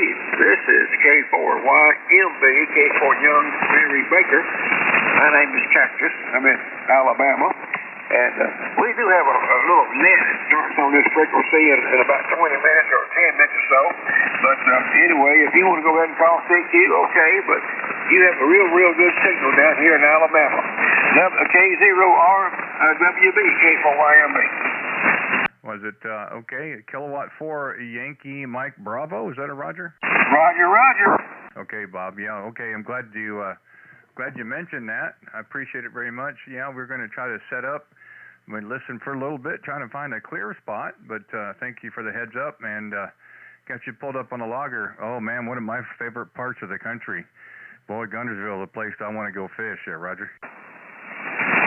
This is K4YMB, K4 Young Mary Baker. My name is Cactus. I'm in Alabama. And we do have a little net that starts on this frequency in about 20 minutes or 10 minutes or so. But anyway, if you want to go ahead and call CQ, okay. But you have a real good signal down here in Alabama. K0RWB, K4YMB. Was it, okay, Kilowatt 4 Yankee Mike Bravo? Is that a Roger? Roger. Okay, Bob. Yeah, okay. I'm glad you mentioned that. I appreciate it very much. Yeah, we're going to try to set up. We listen for a little bit, trying to find a clear spot. But thank you for the heads up, and got you pulled up on a logger. Oh, man, one of my favorite parts of the country. Boy, Guntersville, the place I want to go fish there, Roger.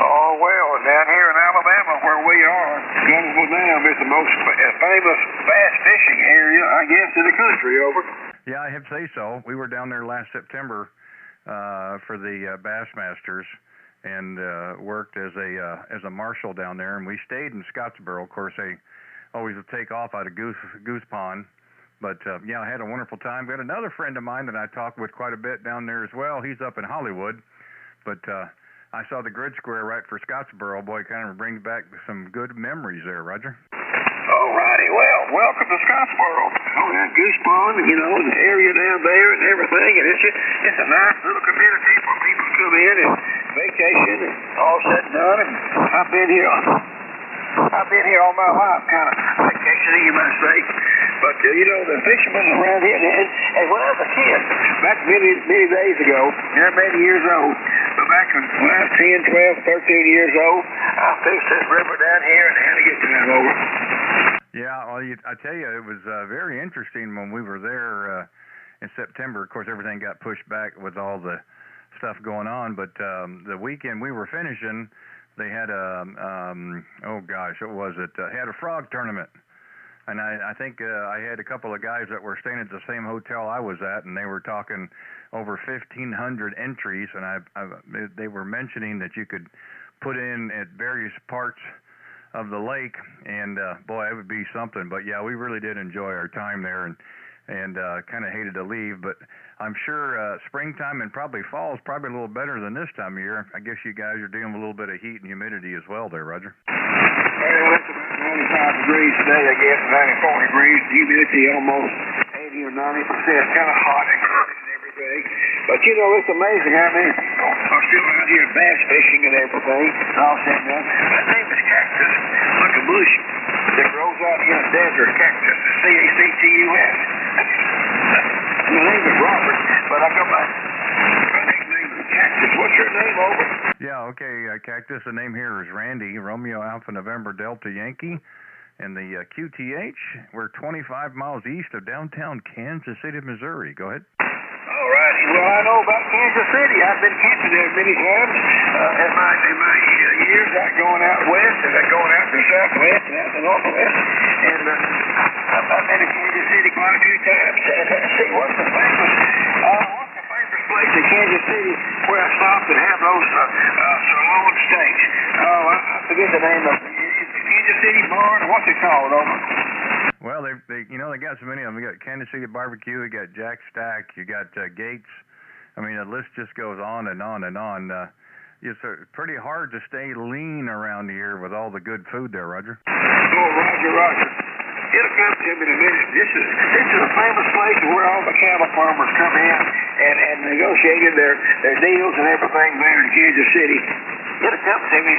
Oh, well, down here in Alabama where we are, Guntersville Dam is the most famous bass fishing area, I guess, in the country, over. Yeah, I have to say so. We were down there last September for the Bassmasters and worked as a marshal down there, and we stayed in Scottsboro. Of course, they always would take off out of Goose Pond. But, yeah, I had a wonderful time. Got another friend of mine that I talk with quite a bit down there as well. He's up in Hollywood. But I saw the grid square right for Scottsboro. Boy, it kind of brings back some good memories there, Roger. All righty. Well, welcome to Scottsboro. Oh, yeah, Goose Pond, you know, the area down there and everything. And it's a nice little community where people come in and vacation and all said and done. And I've been here all my life, kind of vacationing, you might say. But, you know, the fishermen around here, and when I was a kid, back many days ago, not many years old, but back when I was 10, 12, 13 years old, I fished this river down here and had to get time over. Yeah, well, I tell you, it was very interesting when we were there in September. Of course, everything got pushed back with all the stuff going on, but the weekend we were finishing, they had what was it? Had a frog tournament. And I think I had a couple of guys that were staying at the same hotel I was at, and they were talking over 1,500 entries, and they were mentioning that you could put in at various parts of the lake, and boy, it would be something. But yeah, we really did enjoy our time there, and kind of hated to leave. But I'm sure springtime and probably fall is probably a little better than this time of year. I guess you guys are dealing with a little bit of heat and humidity as well there, Roger. Well, it's about 95 degrees today, I guess, 94 degrees, humidity almost 80 or 90%, kind of hot and gross and everything. But, you know, it's amazing how many people are still out here bass fishing and everything, and all said and done. My name is Cactus, like a bush that grows out in a desert, cactus, C-A-C-T-U-S. My name is Robert, but I got my nickname is Cactus. What's your name, over? Yeah, okay, Cactus. The name here is Randy, Romeo Alpha November Delta Yankee. And the QTH, we're 25 miles east of downtown Kansas City, Missouri. Go ahead. All righty. Well, I know about Kansas City. I've been camping there many times in my years out going out west and going out to the southwest and out to the northwest. And I've been to Kansas City quite a few times. See, what's the famous place in Kansas City where I stopped and have those sirloin steaks? Oh, I forget the name of it. Kansas City Barn, what's it called, over? Well, they got so many of them. We got Kansas City Barbecue, we got Jack Stack, you got Gates. I mean, the list just goes on and on and on. It's pretty hard to stay lean around here with all the good food there, Roger. Oh, Roger. It'll come to me in a minute. This is a famous place where all the cattle farmers come in and negotiated their deals and everything there in Kansas City. It'll come to me.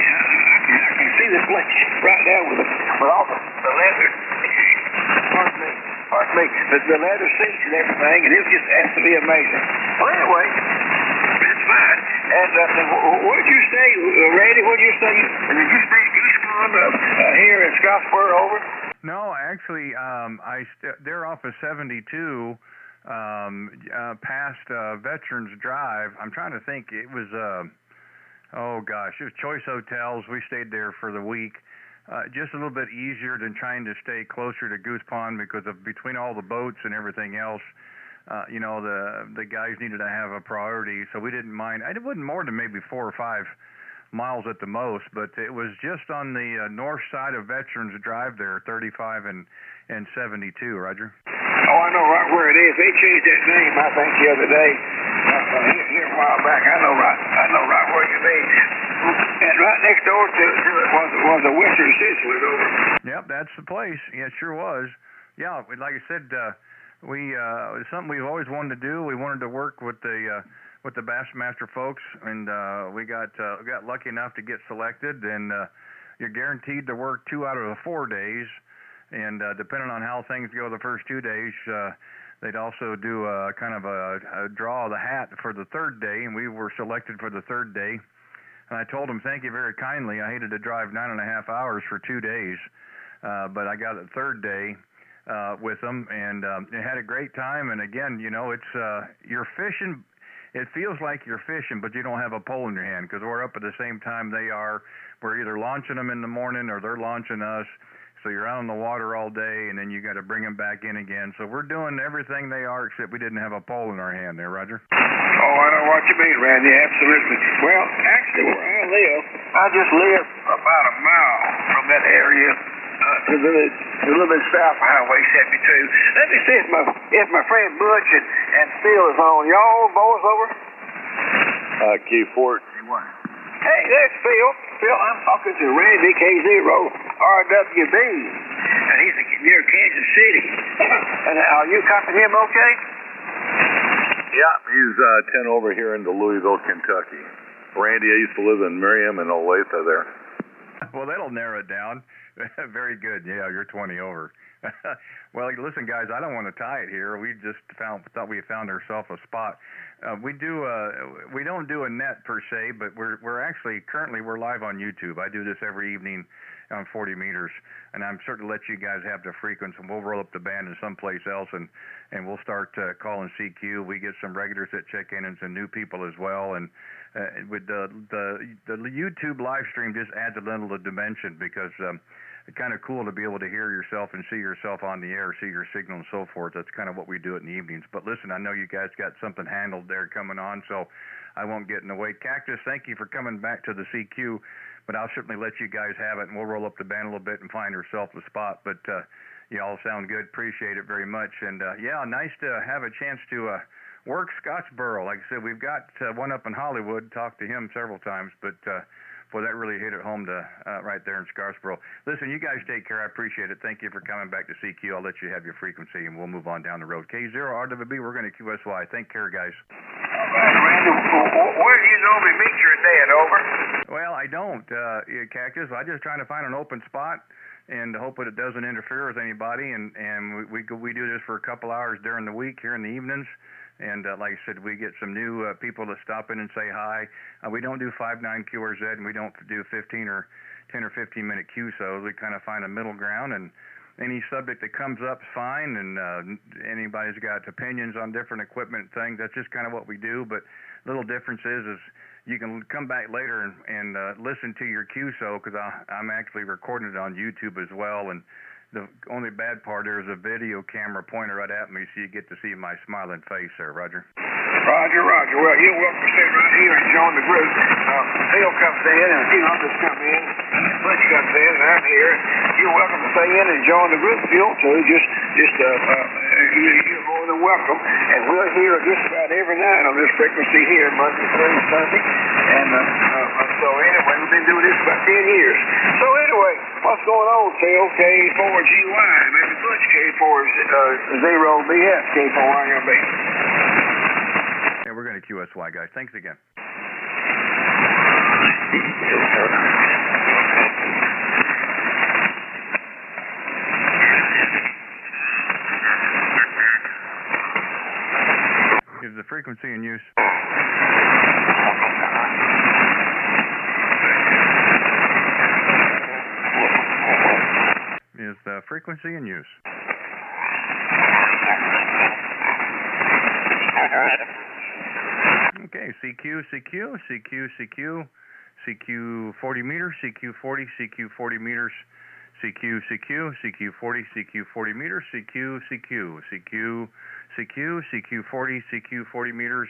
I can see this place right now with all the leather. Pardon me, the leather seats and everything, and it just has to be amazing. Well, anyway, that's fine. And what did you say, Randy? What did you say? Did you stay at Goose Pond here in Scottsboro, over? No, actually, they're off of 72, past Veterans Drive. I'm trying to think. It was, it was Choice Hotels. We stayed there for the week. Just a little bit easier than trying to stay closer to Goose Pond because of between all the boats and everything else. The guys needed to have a priority, so we didn't mind. It wasn't more than maybe 4 or 5 miles at the most, but it was just on the north side of Veterans Drive there, 35 and 72, Roger. Oh, I know right where it is. They changed that name, I think, the other day. Here a while back. I know right where it is. And right next door to it was a Western Sizzler over. Yep, that's the place. Yeah, it sure was. Yeah, like I said, it's something we've always wanted to do. We wanted to work with the Bassmaster folks, and we got lucky enough to get selected. And you're guaranteed to work 2 out of the 4 days. And depending on how things go the first 2 days, they'd also do kind of a draw of the hat for the third day, and we were selected for the third day. And I told them, thank you very kindly. I hated to drive 9.5 hours for 2 days, but I got the third day with them, and had a great time. And again, you know, it's you're fishing. It feels like you're fishing, but you don't have a pole in your hand because we're up at the same time they are. We're either launching them in the morning or they're launching us. So you're out on the water all day, and then you got to bring them back in again. So we're doing everything they are, except we didn't have a pole in our hand there, Roger. Oh, I know what you mean, Randy. Absolutely. Well, actually, where I live, I just live about a mile from that area to a little bit south of Highway 72. Let me see if my friend Butch and Phil is on. Y'all boys over? Key 14. Hey, there's Phil. Phil, I'm talking to Randy K0 RWB, and he's near Kansas City. And are you copying him okay? Yeah, he's 10 over here into Louisville, Kentucky. Randy, I used to live in Merriam and Olathe there. Well, that'll narrow it down. Very good. Yeah, you're 20 over. Well, listen, guys, I don't want to tie it here. We just thought we found ourselves a spot. We don't do a net per se, but we're actually currently we're live on YouTube. I do this every evening on 40 meters, and I'm certain to let you guys have the frequency, and we'll roll up the band in someplace else, and we'll start calling CQ. We get some regulars that check in and some new people as well, and with the YouTube live stream just adds a little dimension because it's kind of cool to be able to hear yourself and see yourself on the air, see your signal and so forth. That's kind of what we do in the evenings. But listen, I know you guys got something handled there coming on, so I won't get in the way. Cactus, thank you for coming back to the CQ, but I'll certainly let you guys have it, and we'll roll up the band a little bit and find ourselves a spot. But you all sound good. Appreciate it very much. And, yeah, nice to have a chance to work Scottsboro. Like I said, we've got one up in Hollywood, talked to him several times, but boy, that really hit it home to right there in Scottsboro. Listen, you guys take care. I appreciate it. Thank you for coming back to CQ. I'll let you have your frequency, and we'll move on down the road. K0RWB, we're going to QSY. Take care, guys. All right, Randy, where do you normally meet your dad, over? Well, I don't, Cactus. I'm just trying to find an open spot and hope that it doesn't interfere with anybody. And we do this for a couple hours during the week here in the evenings. And like I said, we get some new people to stop in and say hi. We don't do 5/9 QRZ, and we don't do 10 or 15 minute QSOs. We kind of find a middle ground, and any subject that comes up is fine. And anybody's got opinions on different equipment and things, that's just kind of what we do. But little difference is you can come back later and listen to your QSO because I'm actually recording it on YouTube as well. And the only bad part is a video camera pointer right at me, so you get to see my smiling face there, Roger. Roger. Well, you're welcome to sit right here and join the group. Phil comes in, and a few others come in. Butch comes in, and I'm here. You're welcome to stay in and join the group if you want to. You're more than welcome. And we're here just about every night on this frequency here, Monday through Sunday. And so anyway, we've been doing this about 10 years. So anyway, what's going on, Phil? K4GY, maybe Butch K4BS, K4YMB. Yeah, we're going to QSY, guys. Thanks again. Is the frequency in use? Is the frequency in use? Okay, CQ 40 meters, CQ 40 meters, CQ 40 meters, CQ 40 meters,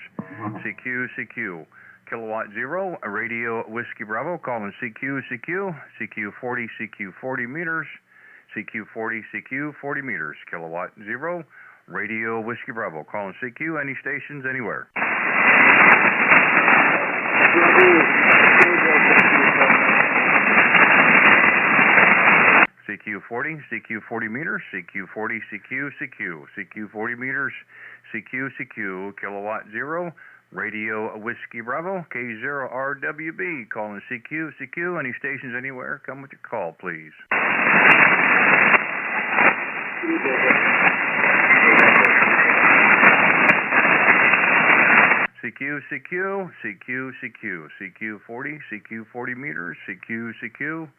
CQ kilowatt 0, a radio Whiskey Bravo calling CQ 40 meters, CQ 40 meters, kilowatt 0, Radio Whiskey Bravo. Calling CQ, any stations, anywhere. CQ40, CQ40 meters, CQ40, CQ, CQ, CQ40 meters, CQ, CQ, kilowatt 0, Radio Whiskey Bravo, K0RWB, calling CQ, CQ, any stations anywhere, come with your call, please. CQ, CQ, CQ, CQ, CQ40, CQ40 meters, CQ, CQ,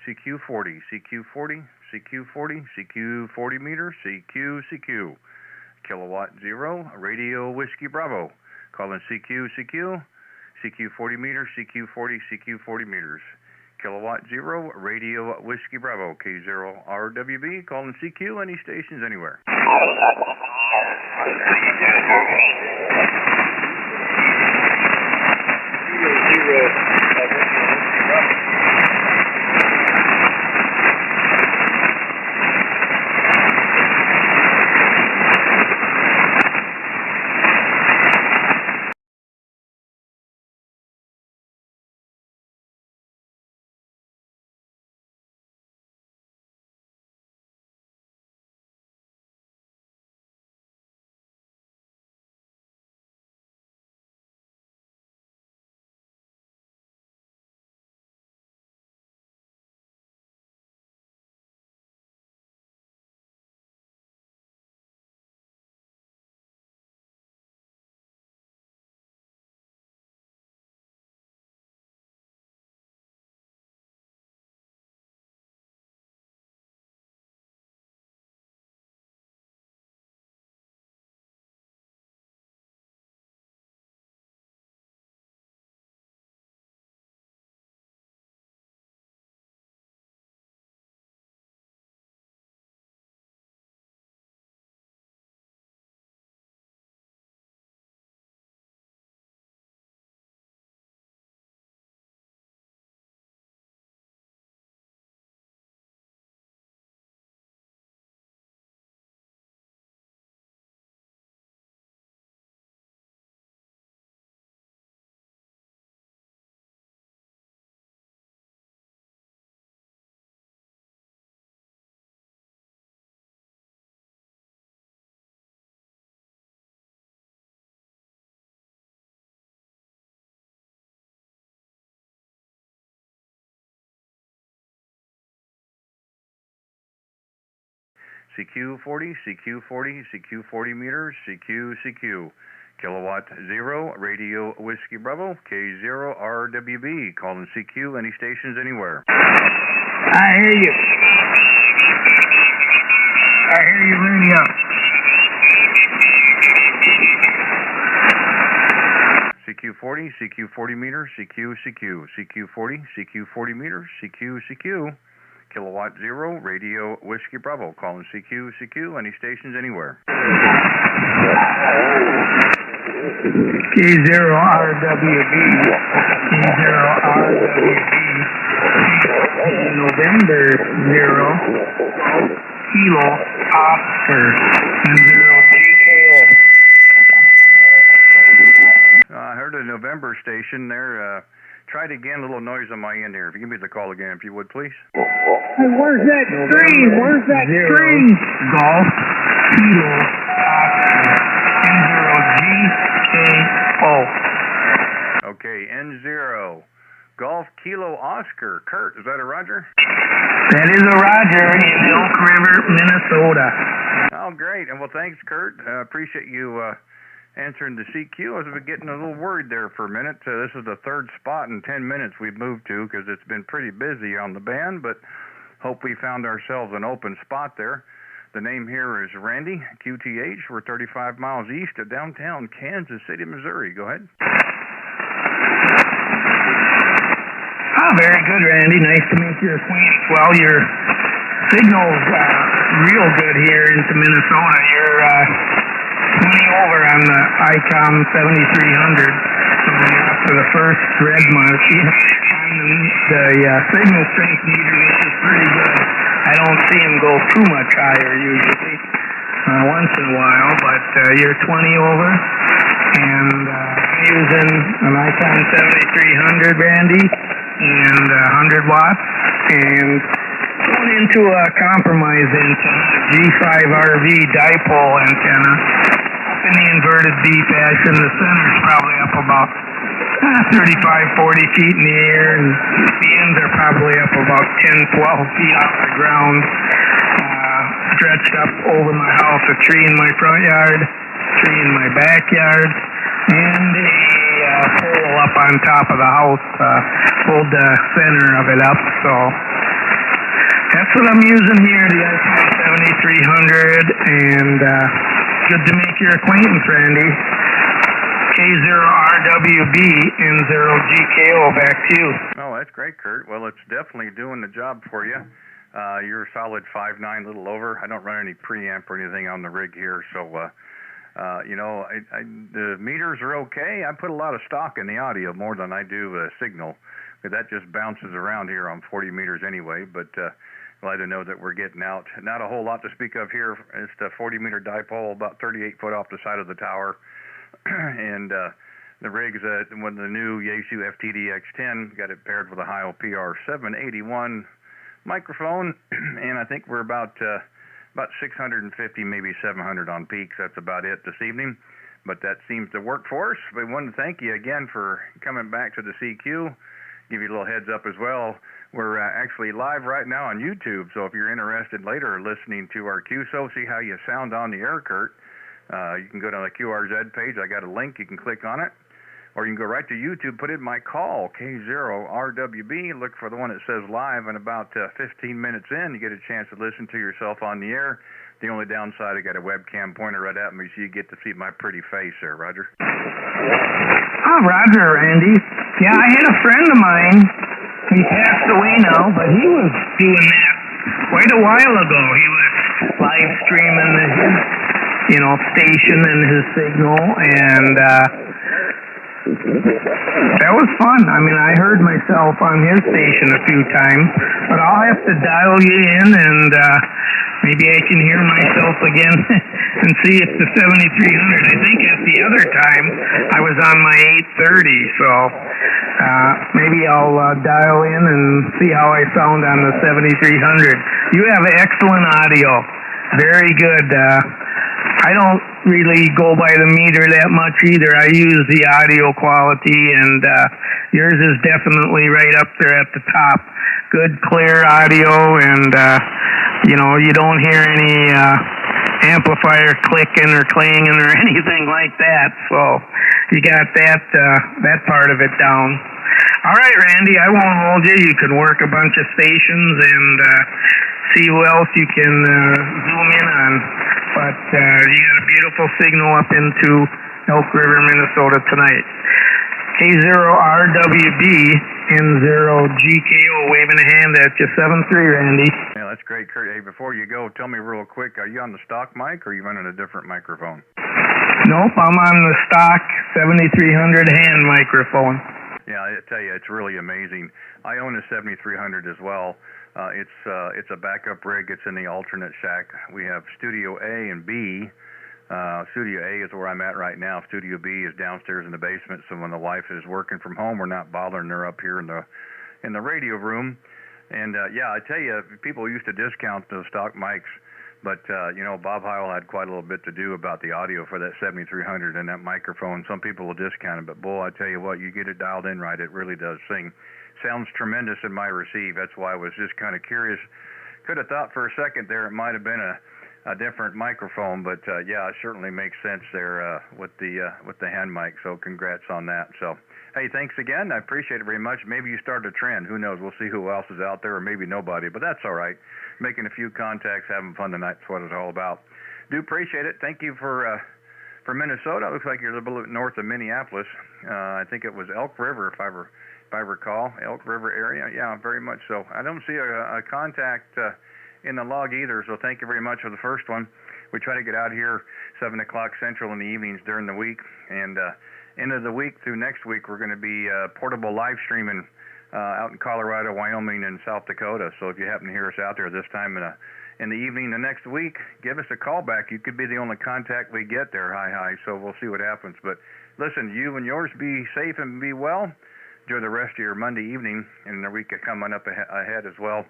CQ40, CQ40, CQ40, CQ40 meters, CQ, CQ, kilowatt 0, Radio Whiskey Bravo, calling CQ, CQ, CQ40 meters, CQ40, CQ40 meters, kilowatt 0, Radio Whiskey Bravo, K0RWB, calling CQ, any stations anywhere. CQ40, CQ40, CQ40 meters, CQ, CQ, kilowatt 0, Radio Whiskey Bravo, K0RWB, calling CQ, any stations anywhere. I hear you. I hear you, radio. CQ40, CQ40 meters, CQ, CQ, CQ40, CQ40 meters, CQ, CQ, kilowatt 0, Radio Whiskey Bravo, calling CQ, CQ, any stations anywhere. K0RWB, K0RWB, November 0, Kilo Oscar, 0 GKO. I heard a November station there. Try it again, a little noise on my end here. If you give me the call again, if you would, please. Hey, where's that string? Where's that string? Golf, Kilo, Oscar, N0 GKO. Okay, N0. Golf, Kilo, Oscar. Kurt, is that a Roger? That is a Roger in Elk River, Minnesota. Oh, great. And well, thanks, Kurt. I appreciate you answering the CQ. I was getting a little worried there for a minute. This is the third spot in 10 minutes we've moved to because it's been pretty busy on the band, but hope we found ourselves an open spot there. The name here is Randy, QTH. We're 35 miles east of downtown Kansas City, Missouri. Go ahead. Oh, very good, Randy. Nice to make your acquaintance. Well, your signal's real good here into Minnesota. You're 20 over on the ICOM 7300. So after the first red mark, on the signal strength meter, which is pretty good. I don't see him go too much higher usually. once in a while, but you're 20 over, and I'm using an Icon 7300, Randy, and 100 watts, and going into a compromise antenna, G5RV dipole antenna, up in the inverted B fashion. The center's probably up about 35, 40 feet in the air, and the ends are probably up about 10, 12 feet off the ground, stretched up over my house, a tree in my front yard, tree in my backyard, and a pole up on top of the house, pulled the center of it up, so that's what I'm using here, the Icon 7300, and good to make your acquaintance, Randy. K0RWB and 0GKO, back to you. Oh, that's great, Kurt. Well, it's definitely doing the job for you. You're a solid 5'9", little over. I don't run any preamp or anything on the rig here, so the meters are okay. I put a lot of stock in the audio, more than I do signal, because that just bounces around here on 40 meters anyway. But glad to know that we're getting out. Not a whole lot to speak of here. It's a 40-meter dipole, about 38 foot off the side of the tower. And the rig's with the new Yaesu FTD-X10, got it paired with a Heil PR781 microphone, and I think we're about 650, maybe 700 on peaks. That's about it this evening, but that seems to work for us. We want to thank you again for coming back to the CQ. Give you a little heads up as well. We're actually live right now on YouTube, so if you're interested later listening to our QSO, see how you sound on the air, Kurt, you can go to the QRZ page. I got a link. You can click on it. Or you can go right to YouTube, put in my call, K0RWB, look for the one that says live, and about 15 minutes in, you get a chance to listen to yourself on the air. The only downside, I got a webcam pointer right at me, so you get to see my pretty face there, Roger. Oh, Roger, Randy. Yeah, I had a friend of mine. He passed away now, but he was doing that quite a while ago. He was live streaming his, station and his signal, and that was fun. I mean, I heard myself on his station a few times, but I'll have to dial you in, and maybe I can hear myself again and see if the 7300. I think at the other time I was on my 830, so maybe I'll dial in and see how I sound on the 7300. You have excellent audio. Very good. I don't really go by the meter that much either. I use the audio quality, and yours is definitely right up there at the top. Good, clear audio, and you don't hear any amplifier clicking or clanging or anything like that. So you got that part of it down. All right, Randy, I won't hold you. You can work a bunch of stations and see who else you can zoom in on. But you got a beautiful signal up into Elk River, Minnesota tonight. K0RWB and 0GKO waving a hand at you. 7-3, Randy. Yeah, that's great, Kurt. Hey, before you go, tell me real quick, are you on the stock mic or are you running a different microphone? Nope, I'm on the stock 7300 hand microphone. Yeah, I tell you, it's really amazing. I own a 7300 as well. It's a backup rig. It's in the alternate shack. We have Studio A and B. Studio A is where I'm at right now. Studio B is downstairs in the basement. So when the wife is working from home, we're not bothering her up here in the radio room. And I tell you, people used to discount those stock mics, but Bob Heil had quite a little bit to do about the audio for that 7300 and that microphone. Some people will discount it, but boy, I tell you what, you get it dialed in right, it really does sing. Sounds tremendous in my receive. That's why I was just kind of curious. Could have thought for a second there it might have been a different microphone, but it certainly makes sense there with the hand mic. So congrats on that. So hey, thanks again. I appreciate it very much. Maybe you start a trend. Who knows? We'll see who else is out there, or maybe nobody. But that's all right. Making a few contacts, having fun tonight. That's what it's all about. Do appreciate it. Thank you for Minnesota. It looks like you're a little bit north of Minneapolis. I think it was Elk River, if I recall, Elk River area. Yeah, very much so. I don't see a contact in the log either, so thank you very much for the first one. We try to get out here 7 o'clock Central in the evenings during the week, and end of the week through next week, we're going to be portable live streaming out in Colorado, Wyoming, and South Dakota. So if you happen to hear us out there this time in the evening the next week, give us a call back. You could be the only contact we get there. Hi. So we'll see what happens. But listen, you and yours be safe and be well. Enjoy the rest of your Monday evening and the week coming up ahead as well.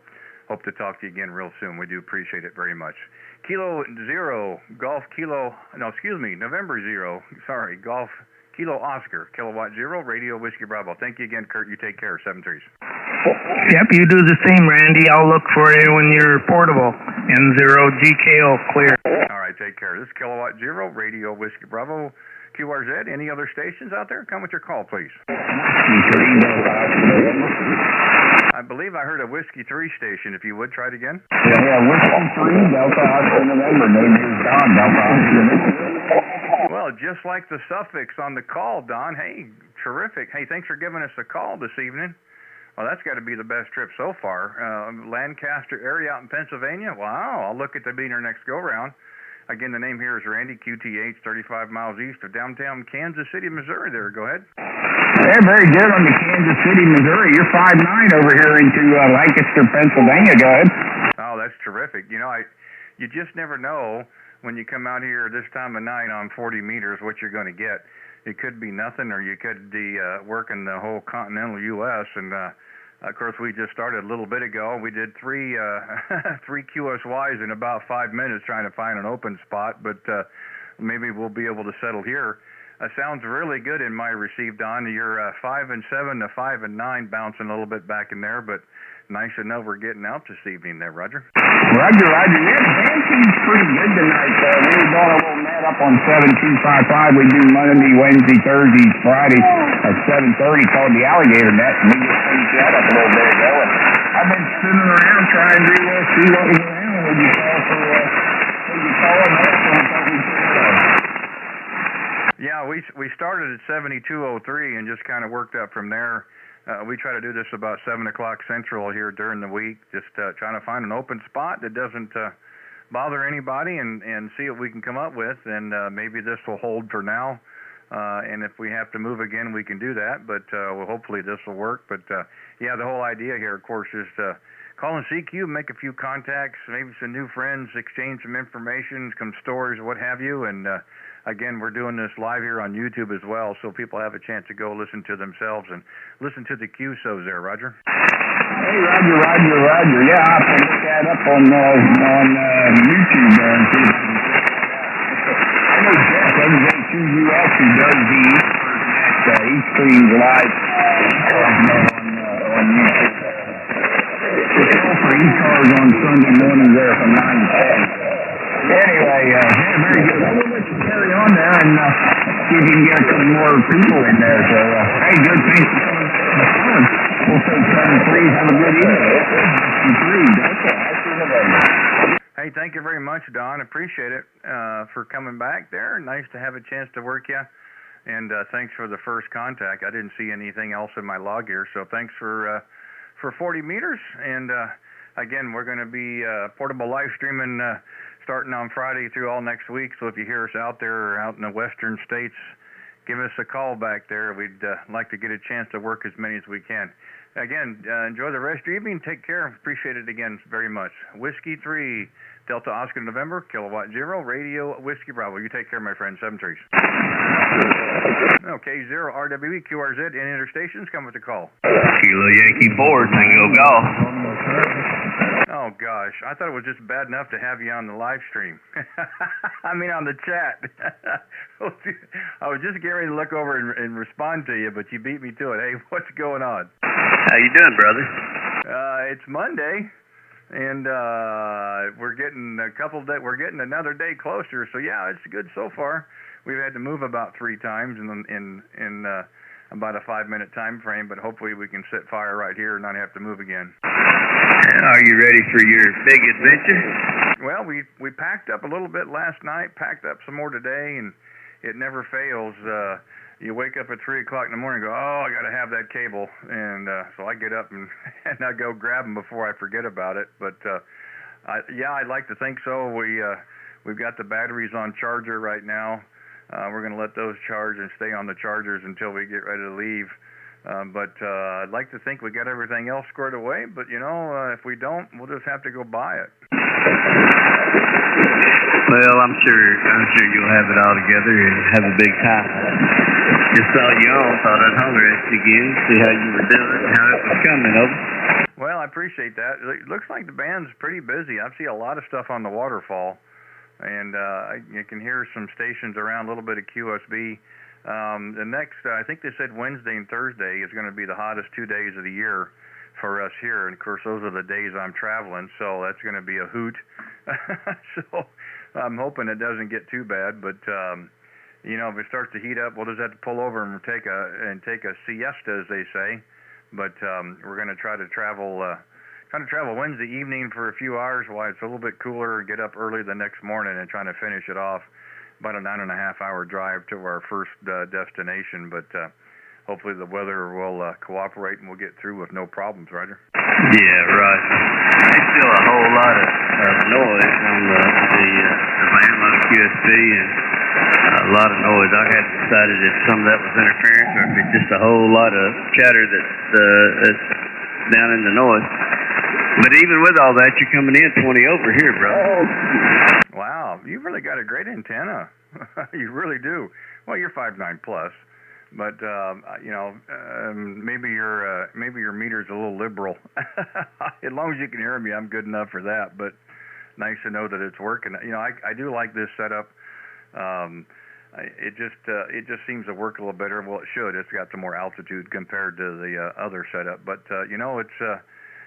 Hope to talk to you again real soon. We do appreciate it very much. Kilo Zero, Golf Kilo, no, excuse me, November Zero, sorry, Golf Kilo Oscar, Kilowatt Zero, Radio Whiskey Bravo. Thank you again, Kurt. You take care. 7-3s. Yep, you do the same, Randy. I'll look for you when you're portable. N0 GKO clear. All right, take care. This is Kilowatt Zero, Radio Whiskey Bravo, QRZ. Any other stations out there? Come with your call, please. I believe I heard a Whiskey 3 station. If you would, try it again. Yeah, Whiskey 3, Delta Oscar November. Name is Don, Delta Oscar November. Well, just like the suffix on the call, Don. Hey, terrific. Hey, thanks for giving us a call this evening. Well, that's got to be the best trip so far. Lancaster area out in Pennsylvania. Wow, I'll look at the beaner next go-round. Again, the name here is Randy, QTH, 35 miles east of downtown Kansas City, Missouri. There, go ahead. Yeah, very good on the Kansas City, Missouri. You're 5'9" over here into Lancaster, Pennsylvania. Go ahead. Oh, that's terrific. You know, you just never know when you come out here this time of night on 40 meters what you're going to get. It could be nothing, or you could be working the whole continental U.S., and of course, we just started a little bit ago. We did three QSYs in about 5 minutes trying to find an open spot, but maybe we'll be able to settle here. Sounds really good in my receive, Don. You're 5 and 7 to 5 and 9, bouncing a little bit back in there, but nice to know we're getting out this evening there, Roger. Roger. Yeah, dancing's pretty good tonight. We were going a little mad up on 7255. We do Monday, Wednesday, Thursday, Friday at 7:30 called the Alligator Net, and we just finished that up a little bit ago. And I've been spinning around trying to see what was going on. Would you call for, would you call them up? Yeah, we started at 7203 and just kind of worked up from there. We try to do this about 7 o'clock Central here during the week, just trying to find an open spot that doesn't bother anybody and see what we can come up with. And maybe this will hold for now. And if we have to move again, we can do that. But well, hopefully this will work. But yeah, the whole idea here, of course, is to call and CQ, make a few contacts, maybe some new friends, exchange some information, some stories, what have you. And again, we're doing this live here on YouTube as well, so people have a chance to go listen to themselves and listen to the QSOs there, Roger. Hey, Roger. Yeah, I have to look that up on YouTube there and see. I know Jeff, WH2US, who does the he streams live on YouTube. For e-cars on Sunday mornings there from 9 to 10. Anyway, yeah, very good. We'll let you carry on there and see if you can get a couple more people in there. So, hey, good. Thanks for coming to the phone. We'll say 7-3. Have a good evening. Hey, thank you very much, Don. Appreciate it for coming back there. Nice to have a chance to work you. And thanks for the first contact. I didn't see anything else in my log here, so thanks for 40 meters. And again, we're going to be portable live streaming starting on Friday through all next week. So if you hear us out there or out in the western states, give us a call back there. We'd like to get a chance to work as many as we can. Again, enjoy the rest of your evening. Take care. Appreciate it again very much. Whiskey 3, Delta Oscar November, Kilowatt Zero, Radio Whiskey Bravo. You take care, my friend. 7-3. Okay, 0 RWE QRZ. Any other stations? Come with the call. Kilo Yankee 4, Tango Golf. Oh, gosh. I thought it was just bad enough to have you on the live stream. I mean, on the chat. I was just getting ready to look over and respond to you, but you beat me to it. Hey, what's going on? How you doing, brother? It's Monday, and we're getting we're getting another day closer. So, yeah, it's good so far. We've had to move about 3 times in about a 5-minute time frame, but hopefully we can set fire right here and not have to move again. Are you ready for your big adventure? Well, we packed up a little bit last night, packed up some more today, and it never fails. You wake up at 3 o'clock in the morning and go, oh, I got to have that cable. And so I get up and I go grab them before I forget about it. But, yeah, I'd like to think so. We've got the batteries on charger right now. We're going to let those charge and stay on the chargers until we get ready to leave. But I'd like to think we got everything else squared away, but if we don't, we'll just have to go buy it. Well, I'm sure you'll have it all together and have a big time. Just saw you on, thought I'd holler at you again, see how you were doing, how it was coming, over. Well, I appreciate that. It looks like the band's pretty busy. I see a lot of stuff on the waterfall, and you can hear some stations around, a little bit of QSB. The next, I think they said Wednesday and Thursday is going to be the hottest 2 days of the year for us here, and of course those are the days I'm traveling, so that's going to be a hoot. So I'm hoping it doesn't get too bad, but if it starts to heat up, we'll just have to pull over and take a siesta, as they say. But we're going to try to travel Wednesday evening for a few hours while it's a little bit cooler, and get up early the next morning and trying to finish it off. About a 9.5-hour drive to our first destination, but hopefully the weather will cooperate and we'll get through with no problems, Roger. Yeah, Roger. There's still a whole lot of noise on the van on QSB, and a lot of noise. I hadn't decided if some of that was interference or if it's just a whole lot of chatter that's down in the noise. But even with all that, you're coming in 20 over here, bro. Wow, you've really got a great antenna. You really do. Well, you're 5'9" plus, but maybe your meter's a little liberal. As long as you can hear me, I'm good enough for that. But nice to know that it's working. I do like this setup. It just seems to work a little better. Well, it should. It's got some more altitude compared to the other setup. But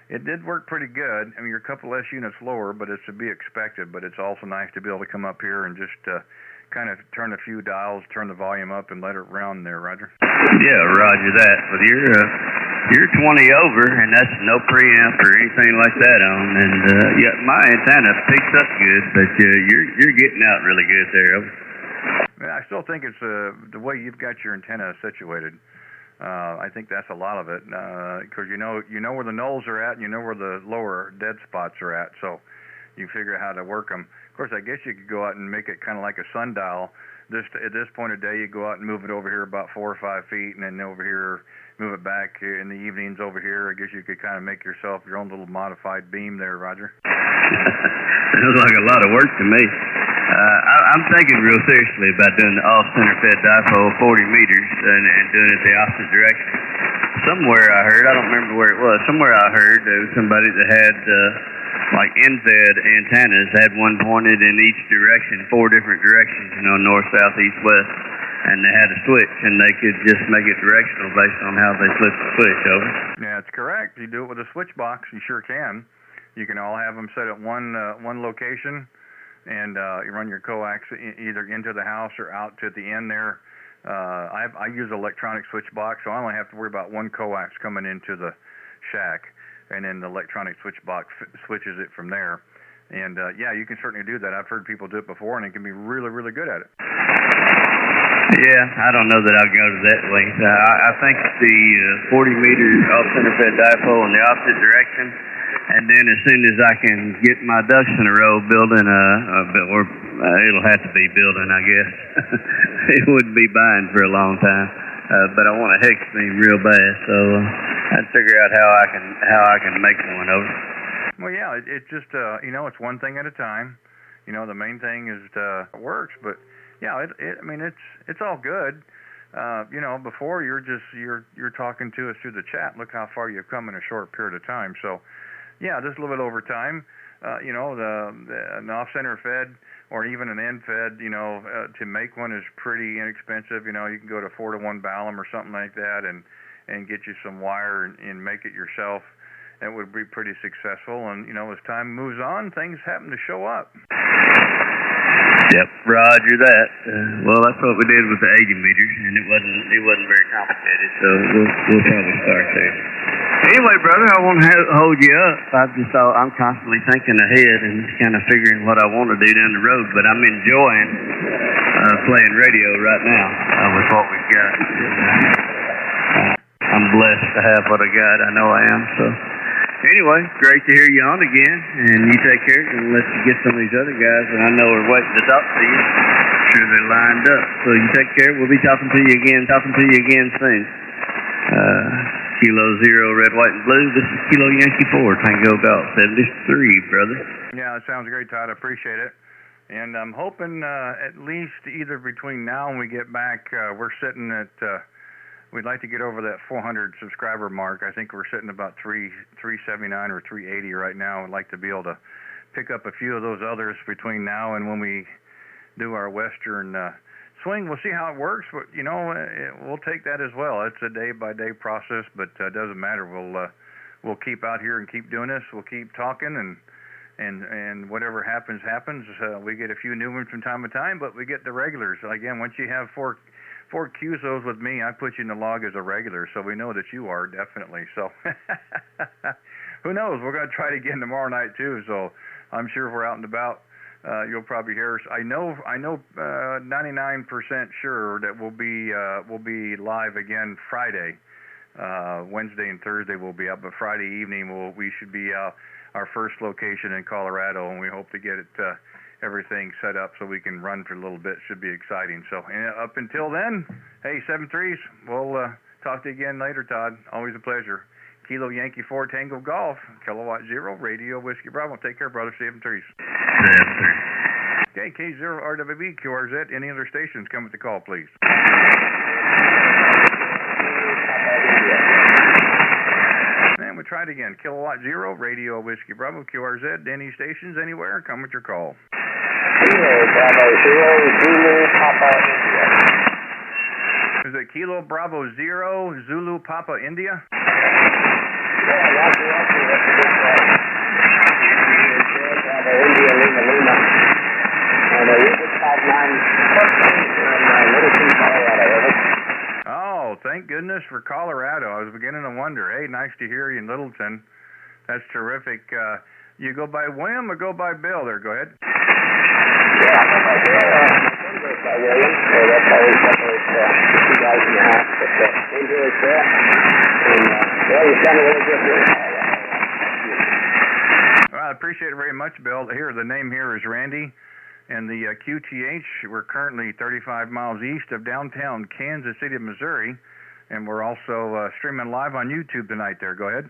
it did work pretty good. I mean, you're a couple less units lower, but it's to be expected. But it's also nice to be able to come up here and just kind of turn a few dials, turn the volume up, and let it round there, Roger. Yeah, Roger that. But you're 20 over, and that's no preamp or anything like that on. And my antenna picks up good, but you're getting out really good there. I still think it's the way you've got your antenna situated. I think that's a lot of it, because you know where the nulls are at, and you know where the lower dead spots are at, so you figure out how to work them. Of course, I guess you could go out and make it kind of like a sundial. At this point of day, you go out and move it over here about 4 or 5 feet, and then over here, move it back in the evenings over here. I guess you could kind of make yourself your own little modified beam there, Roger. Sounds like a lot of work to me. I'm thinking real seriously about doing the off-center fed dipole 40 meters and doing it the opposite direction. Somewhere I heard, I don't remember where it was, somewhere I heard there was somebody that had like end-fed antennas, had one pointed in each direction, 4 different directions, north, south, east, west, and they had a switch, and they could just make it directional based on how they flip the switch, over. Yeah, that's correct. You do it with a switch box, you sure can. You can all have them set at one location, and you run your coax either into the house or out to the end there. I use an electronic switch box, so I only have to worry about one coax coming into the shack, and then the electronic switch box switches it from there. And you can certainly do that. I've heard people do it before, and they can be really, really good at it. Yeah, I don't know that I'll go to that length. I think the 40 meter off-center fed dipole in the opposite direction. And then as soon as I can get my ducks in a row building it'll have to be building, I guess. It wouldn't be buying for a long time. But I want a hex beam real bad, so I'd figure out how I can make one, over. Well, yeah, it just it's one thing at a time. The main thing is it works, but yeah, it's all good. Before you're talking to us through the chat. Look how far you've come in a short period of time. So yeah, just a little bit over time. An off-center fed or even an end fed, to make one is pretty inexpensive. You can go to 4-to-1 Ballum or something like that and get you some wire and make it yourself. It would be pretty successful. And, as time moves on, things happen to show up. Yep, Roger that. Well, that's what we did with the 80 meters, and it wasn't very complicated, so we'll probably start there. Anyway, brother, I won't hold you up. I'm constantly thinking ahead and kind of figuring what I want to do down the road, but I'm enjoying playing radio right now with what we've got. I'm blessed to have what I got. I know I am, so. Anyway, great to hear you on again, and you take care, and let you get some of these other guys that I know are waiting to talk to you. Sure they're lined up. So you take care. We'll be talking to you again soon. Kilo Zero, Red, White, and Blue. This is Kilo Yankee 4, Tango Golf, 73, brother. Yeah, that sounds great, Todd. I appreciate it. And I'm hoping at least either between now and we get back, we're sitting at, we'd like to get over that 400 subscriber mark. I think we're sitting about 379 or 380 right now. I'd like to be able to pick up a few of those others between now and when we do our Western swing. We'll see how it works, but we'll take that as well. It's a day-by-day process, but it doesn't matter. We'll keep out here and keep doing this. We'll keep talking, and whatever happens. We get a few new ones from time to time, but we get the regulars. Again, once you have four QSOs with me, I put you in the log as a regular, so we know that you are definitely. So who knows? We're going to try it again tomorrow night too. So I'm sure if we're out and about, you'll probably hear us. I know 99% sure that we'll be live again Friday. Wednesday and Thursday we'll be up, but Friday evening we should be our first location in Colorado, and we hope to get it everything set up so we can run for a little bit. Should be exciting. So up until then, hey, 7-3s. We'll talk to you again later, Todd. Always a pleasure. Kilo Yankee 4 Tango Golf, Kilowatt Zero, Radio Whiskey Bravo. Take care, brother. 7-3s. 7-3. Okay, K0 RWB, QRZ. Any other stations come with the call, please. And we try it again. Kilowatt Zero, Radio Whiskey Bravo, QRZ. Any stations anywhere? Come with your call. Kilo Bravo Zero, Zulu Papa India. Is it Kilo Bravo Zero, Zulu Papa India? Yeah, that's good. Bravo India, Lima, Lima. And we just have 914 in Littleton, Colorado. Over. Oh, thank goodness for Colorado. I was beginning to wonder. Hey, nice to hear you in Littleton. That's terrific. You go by William or go by Bill there? Go ahead. Yeah, I go by Bill. Goes by William. So that's always separates 2 guys in the house. But Andrew is there. And, you've done a really good job. Well, I appreciate it very much, Bill. Here, the name here is Randy. And the QTH, we're currently 35 miles east of downtown Kansas City, Missouri. And we're also streaming live on YouTube tonight there. Go ahead.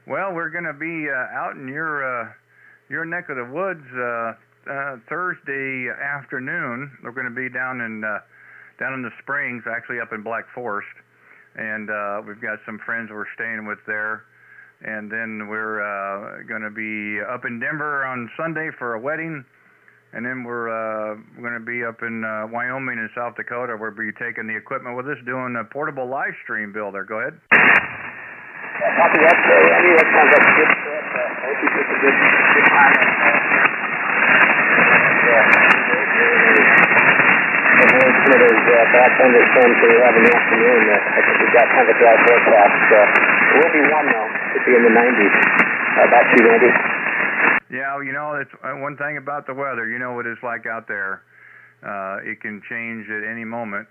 Well, we're going to be out in your neck of the woods Thursday afternoon. We're going to be down in the Springs, actually up in Black Forest, and we've got some friends we're staying with there. And then we're going to be up in Denver on Sunday for a wedding, and then we're going to be up in Wyoming and South Dakota. We'll be taking the equipment with us, doing a portable live stream. Bill, there. Go ahead. Copy that, Randy. That sounds like a good trip. I hope you get a good time. Avoid some of those bad thunderstorms that we have in the afternoon. I think we've got kind of a dry forecast. It will be warm, though. It'll be in the 90s. Back to you, Randy. Yeah, it's one thing about the weather. You know what it's like out there. It can change at any moment.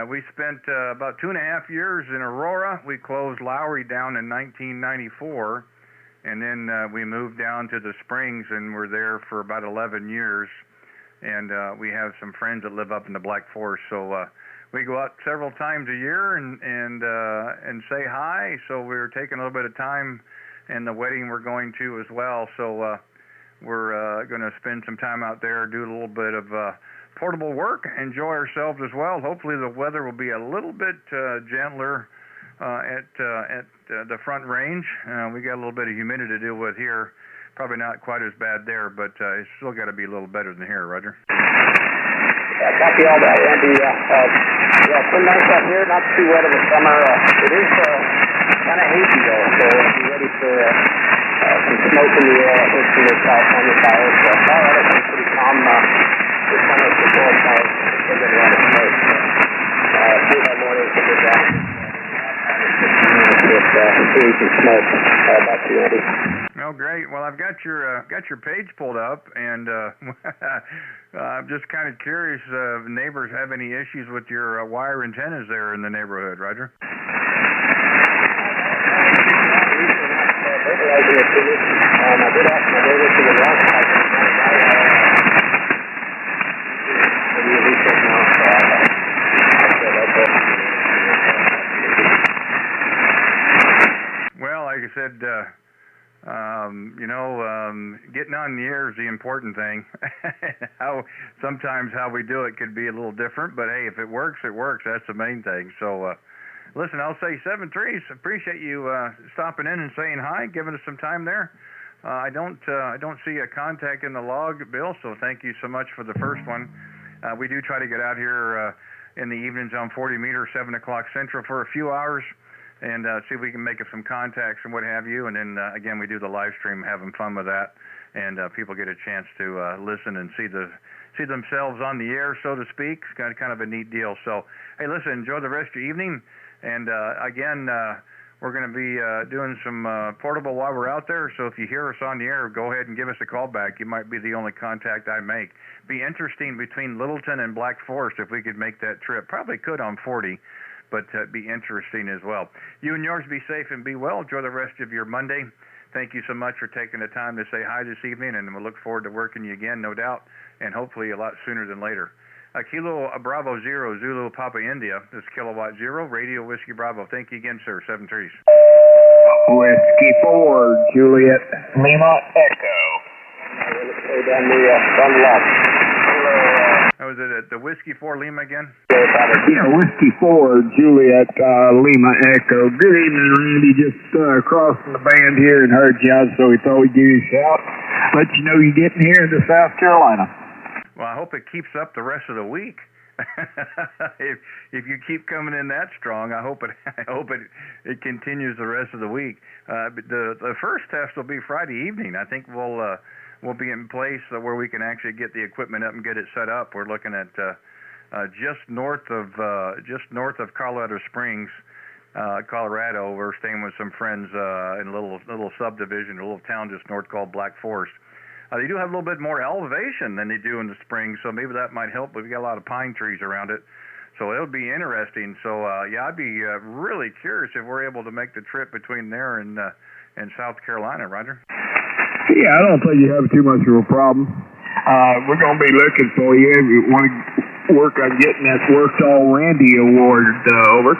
We spent about 2.5 years in Aurora. We closed Lowry down in 1994, and then we moved down to the Springs, and we're there for about 11 years. And we have some friends that live up in the Black Forest, so we go out several times a year and say hi. So we're taking a little bit of time, and the wedding we're going to as well. So we're going to spend some time out there, do a little bit of portable work, enjoy ourselves as well. Hopefully the weather will be a little bit gentler at the Front Range. We got a little bit of humidity to deal with here. Probably not quite as bad there, but it's still got to be a little better than here, Roger. Yeah, copy all that, Randy. It's been nice out here, not too wet in the summer. It is kind of hazy, though, so we'll be ready for some smoke in the air. I think from the California fires. Colorado's been pretty calm. This summer, the forest fires, they've been a lot of smoke. Through that morning, so we're down. With haze and smoke. Back to you, Randy. Well, great. Well, I've got your page pulled up, and I'm just kind of curious if neighbors have any issues with your wire antennas there in the neighborhood, Roger. Well, like I said, getting on the air is the important thing. Sometimes how we do it could be a little different, but hey, if it works, it works. That's the main thing. So, listen, I'll say 7-3. Appreciate you stopping in and saying hi, giving us some time there. I don't see a contact in the log, Bill. So thank you so much for the first one. We do try to get out here in the evenings on 40 meter, 7 o'clock Central for a few hours, and see if we can make some contacts and what have you. And then again, we do the live stream, having fun with that, and people get a chance to listen and see themselves on the air, so to speak. It's kind of a neat deal. So hey, listen, enjoy the rest of your evening. And again, we're going to be doing some portable while we're out there. So if you hear us on the air, go ahead and give us a call back. You might be the only contact I make. Be interesting between Littleton and Black Forest if we could make that trip. Probably could on 40. But be interesting as well. You and yours be safe and be well. Enjoy the rest of your Monday. Thank you so much for taking the time to say hi this evening, and we'll look forward to working you again, no doubt, and hopefully a lot sooner than later. Kilo Bravo 0, Zulu Papa India. This is Kilowatt 0, Radio Whiskey Bravo. Thank you again, sir. 7-3. Whiskey 4, Juliet Lima Echo. Was it the Whiskey 4 Lima again? Yeah, Whiskey 4, Juliet Lima Echo. Good evening, Randy. Just crossing the band here and heard you out, so we thought we'd give you a shout. Let you know you're getting here into South Carolina. Well, I hope it keeps up the rest of the week. if you keep coming in that strong, I hope it continues the rest of the week. The first test will be Friday evening. I think we'll be in place where we can actually get the equipment up and get it set up. We're looking at just north of Colorado Springs, Colorado. We're staying with some friends in a little subdivision, a little town just north called Black Forest. They do have a little bit more elevation than they do in the spring, so maybe that might help. But we got a lot of pine trees around it, so it'll be interesting. So yeah, I'd be really curious if we're able to make the trip between there and South Carolina, Roger. Yeah, I don't think you have too much of a problem. We're going to be looking for you if you want to work on getting that Worked All Randy award over.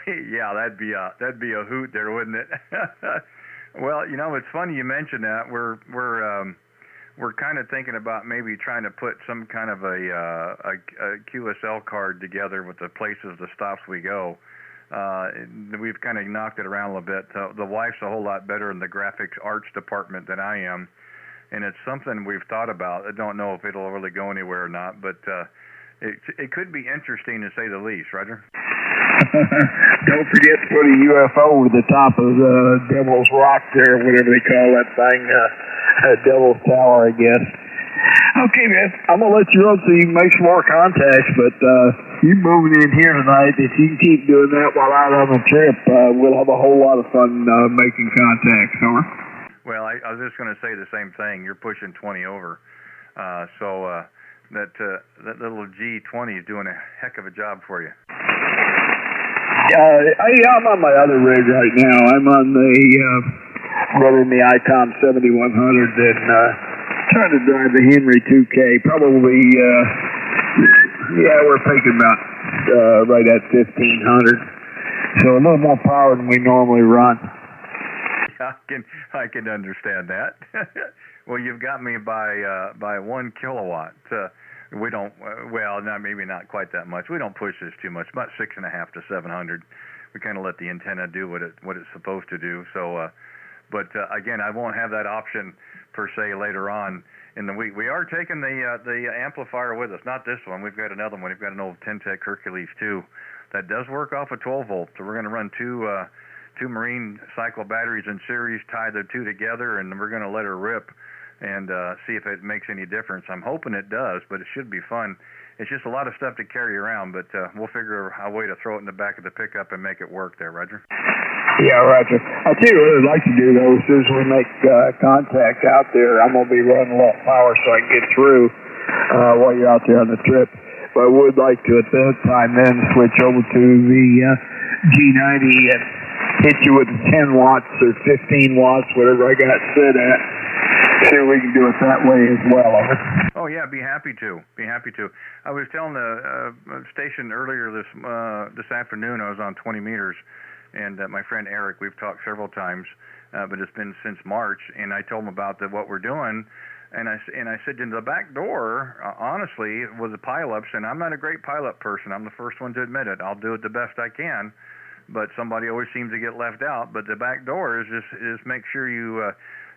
Yeah, that'd be a hoot there, wouldn't it? Well, it's funny you mentioned that. We're kind of thinking about maybe trying to put some kind of a QSL card together with the places, the stops we go. We've kind of knocked it around a little bit. The wife's a whole lot better in the graphics arts department than I am, and it's something we've thought about. I don't know if it'll really go anywhere or not, but it could be interesting to say the least, Roger. Don't forget to put a UFO over the top of Devil's Rock there, whatever they call that thing, Devil's Tower, I guess. Okay, man, I'm going to let you run so you can make some more contacts, but you moving in here tonight, if you can keep doing that while out on the trip, we'll have a whole lot of fun making contacts, over. Well, I was just going to say the same thing. You're pushing 20 over, so that little G20 is doing a heck of a job for you. I'm on my other rig right now. I'm on the running the ICOM 7100 and trying to drive the Henry 2K. Probably, we're thinking about right at 1500. So a little more power than we normally run. I can understand that. Well, you've got me by 1 kilowatt. We don't, maybe not quite that much. We don't push this too much, about 6.5 to 700. We kind of let the antenna do what it's supposed to do. So, but again, I won't have that option per se later on in the week. We are taking the amplifier with us, not this one. We've got another one. We've got an old Tentec Hercules 2 that does work off a 12 volt. So we're going to run two marine cycle batteries in series, tie the two together, and we're going to let her rip and see if it makes any difference. I'm hoping it does, but it should be fun. It's just a lot of stuff to carry around, but we'll figure a way to throw it in the back of the pickup and make it work there, Roger. Yeah, Roger. I'll tell you what I'd like to do, though, as soon as we make contact out there, I'm going to be running a lot of power so I can get through while you're out there on the trip. But I would like to, at that time, then switch over to the G90 and hit you with 10 watts or 15 watts, whatever I got set at. See if we can do it that way as well. Oh yeah, be happy to. Be happy to. I was telling the station earlier this afternoon. I was on 20 meters, and my friend Eric. We've talked several times, but it's been since March. And I told him about what we're doing, and I said, in the back door, honestly, was the pileups, and I'm not a great pileup person. I'm the first one to admit it. I'll do it the best I can, but somebody always seems to get left out. But the back door is just make sure you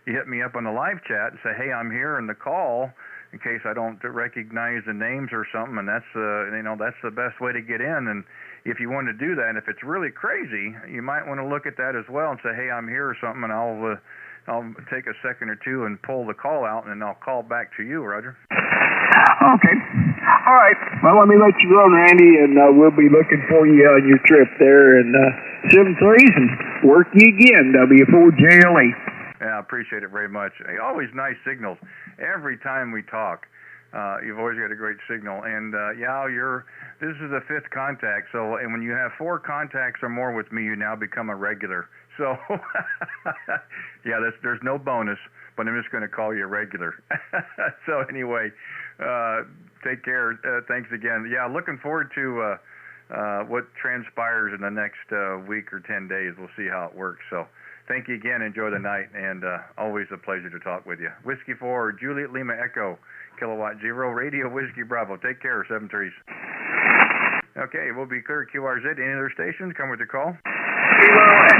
hit me up on the live chat and say, hey, I'm here in the call, in case I don't recognize the names or something, and that's that's the best way to get in. And if you want to do that, if it's really crazy, you might want to look at that as well and say, hey, I'm here or something, and I'll take a second or two and pull the call out, and then I'll call back to you, Roger. Okay. All right. Well, let me let you go, Randy, and we'll be looking for you on your trip there in 7-3s and work you again, W4JLE. Yeah, I appreciate it very much. Always nice signals. Every time we talk, you've always got a great signal. And this is the 5th contact. So, and when you have 4 contacts or more with me, you now become a regular. So, yeah, there's no bonus, but I'm just going to call you a regular. So anyway, take care. Thanks again. Yeah, looking forward to what transpires in the next week or 10 days. We'll see how it works. So. Thank you again. Enjoy the night, and always a pleasure to talk with you. Whiskey 4, Juliet Lima Echo, Kilowatt 0, Radio Whiskey Bravo. Take care, 7-3s. Okay, we'll be clear QRZ. Any other stations? Come with the call.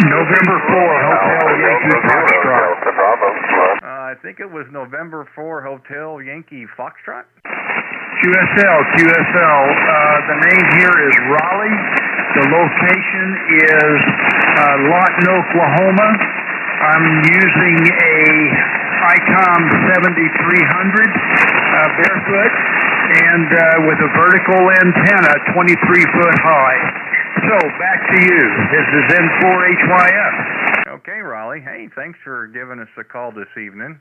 November 4, Hotel Yankee Foxtrot. I think it was November 4, Hotel Yankee Foxtrot. QSL. The name here is Raleigh. The location is Lawton, Oklahoma. I'm using a ICOM 7300 barefoot and with a vertical antenna 23-foot high. So back to you. This is N4HYF. Okay, Raleigh. Hey, thanks for giving us a call this evening.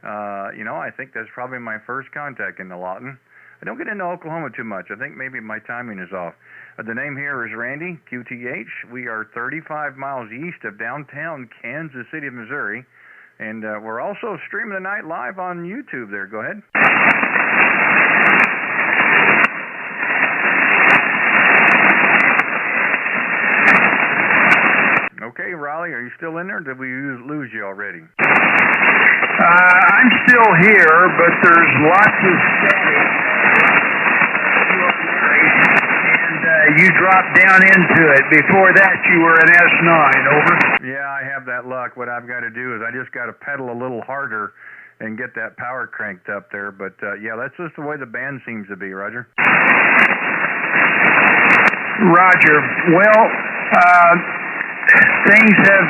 I think that's probably my first contact in the Lawton. I don't get into Oklahoma too much. I think maybe my timing is off. The name here is Randy, QTH. We are 35 miles east of downtown Kansas City, Missouri. And we're also streaming tonight live on YouTube there. Go ahead. Okay, Raleigh, are you still in there, or did we lose you already? I'm still here, but there's lots of static. You dropped down into it. Before that, you were an S9. Over. Yeah, I have that luck. What I've got to do is I just got to pedal a little harder and get that power cranked up there. But, yeah, that's just the way the band seems to be, Roger. Roger. Well, things have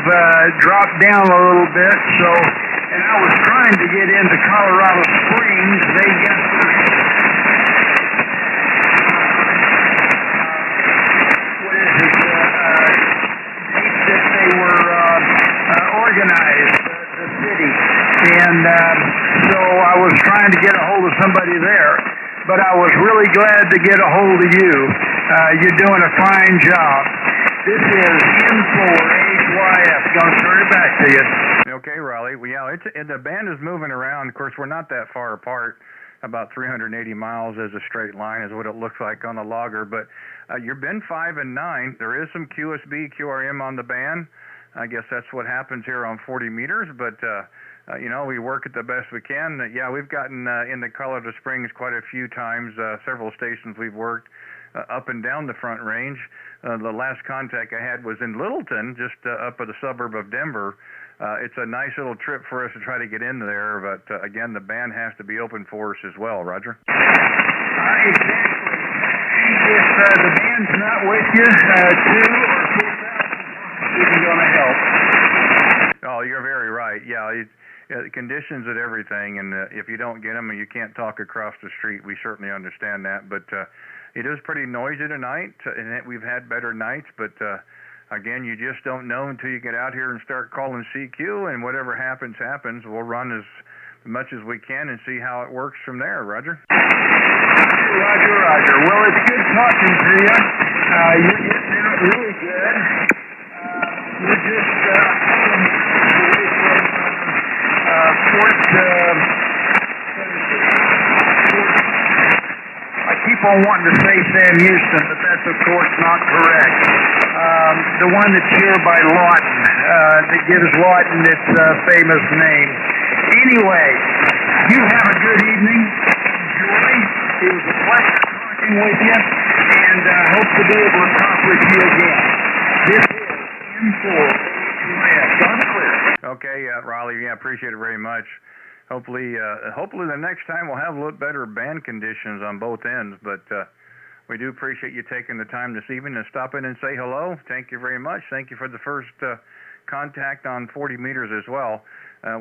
dropped down a little bit, and I was trying to get into Colorado Springs. They got organized the city, and so I was trying to get a hold of somebody there, but I was really glad to get a hold of you. You're doing a fine job. This is N4HYF. Going to turn it back to you. Okay, Raleigh. Well, yeah, the band is moving around. Of course, we're not that far apart. About 380 miles as a straight line is what it looks like on the logger, but you've been 5 and 9. There is some QSB, QRM on the band. I guess that's what happens here on 40 meters, but, we work it the best we can. Yeah, we've gotten in the Colorado Springs quite a few times, several stations we've worked up and down the Front Range. The last contact I had was in Littleton, just up at the suburb of Denver. It's a nice little trip for us to try to get in there, but, again, the band has to be open for us as well, Roger. Exactly. If the band's not with you, 2 or 4,000 isn't going to help. Oh, you're very right. Yeah, conditions at everything, and if you don't get them and you can't talk across the street, we certainly understand that. But it is pretty noisy tonight, and we've had better nights, but again, you just don't know until you get out here and start calling CQ, and whatever happens, happens. We'll run as much as we can and see how it works from there, Roger. Roger. Well, it's good talking to you. You're getting in it really good. We're just away from Fort. I keep on wanting to say Sam Houston, but that's of course not correct. The one that's here by Lawton, that gives Lawton its famous name. Anyway, you have a good evening. Enjoy. It was a pleasure talking with you, and hope to be able to talk with you again. This is N4. Done clear. Okay, Raleigh, yeah, appreciate it very much. Hopefully the next time we'll have a little better band conditions on both ends, but we do appreciate you taking the time this evening to stop in and say hello. Thank you very much. Thank you for the first contact on 40 meters as well.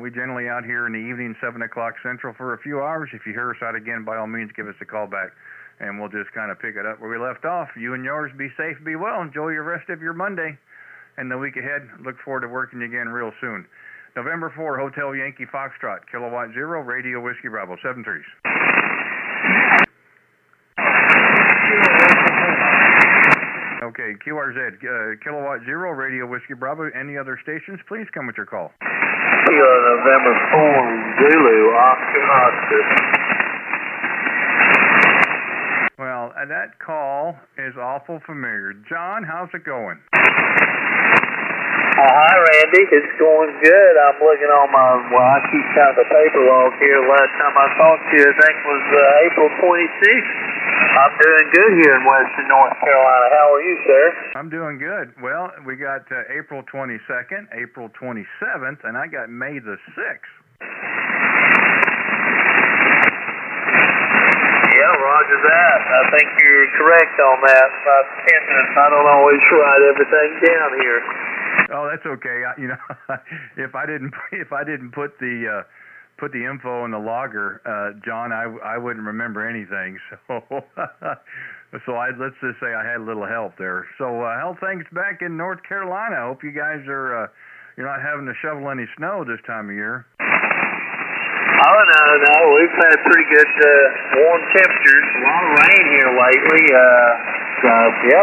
We generally out here in the evening, 7 o'clock Central for a few hours. If you hear us out again, by all means, give us a call back, and we'll just kind of pick it up where we left off. You and yours be safe, be well. Enjoy your rest of your Monday and the week ahead. Look forward to working again real soon. November 4, Hotel Yankee Foxtrot, Kilowatt 0, Radio Whiskey Bravo, 7-3s. Okay, QRZ, Kilowatt 0, Radio Whiskey Bravo. Any other stations, please come with your call. November 4, Zulu, Oscar. Well, that call is awful familiar. John, how's it going? Hi, Randy. It's going good. I'm looking on I keep kind of a paper log here. Last time I talked to you, I think was April 26th. I'm doing good here in Western North Carolina. How are you, sir? I'm doing good. Well, we got April 22nd, April 27th, and I got May the 6th. Yeah, roger that. I think you're correct on that. I don't always write everything down here. Oh, that's okay. If I didn't put the info in the logger, John, I wouldn't remember anything. So let's just say I had a little help there. So how things back in North Carolina? I hope you guys are you're not having to shovel any snow this time of year. Oh, no. We've had pretty good warm temperatures. A lot of rain here lately.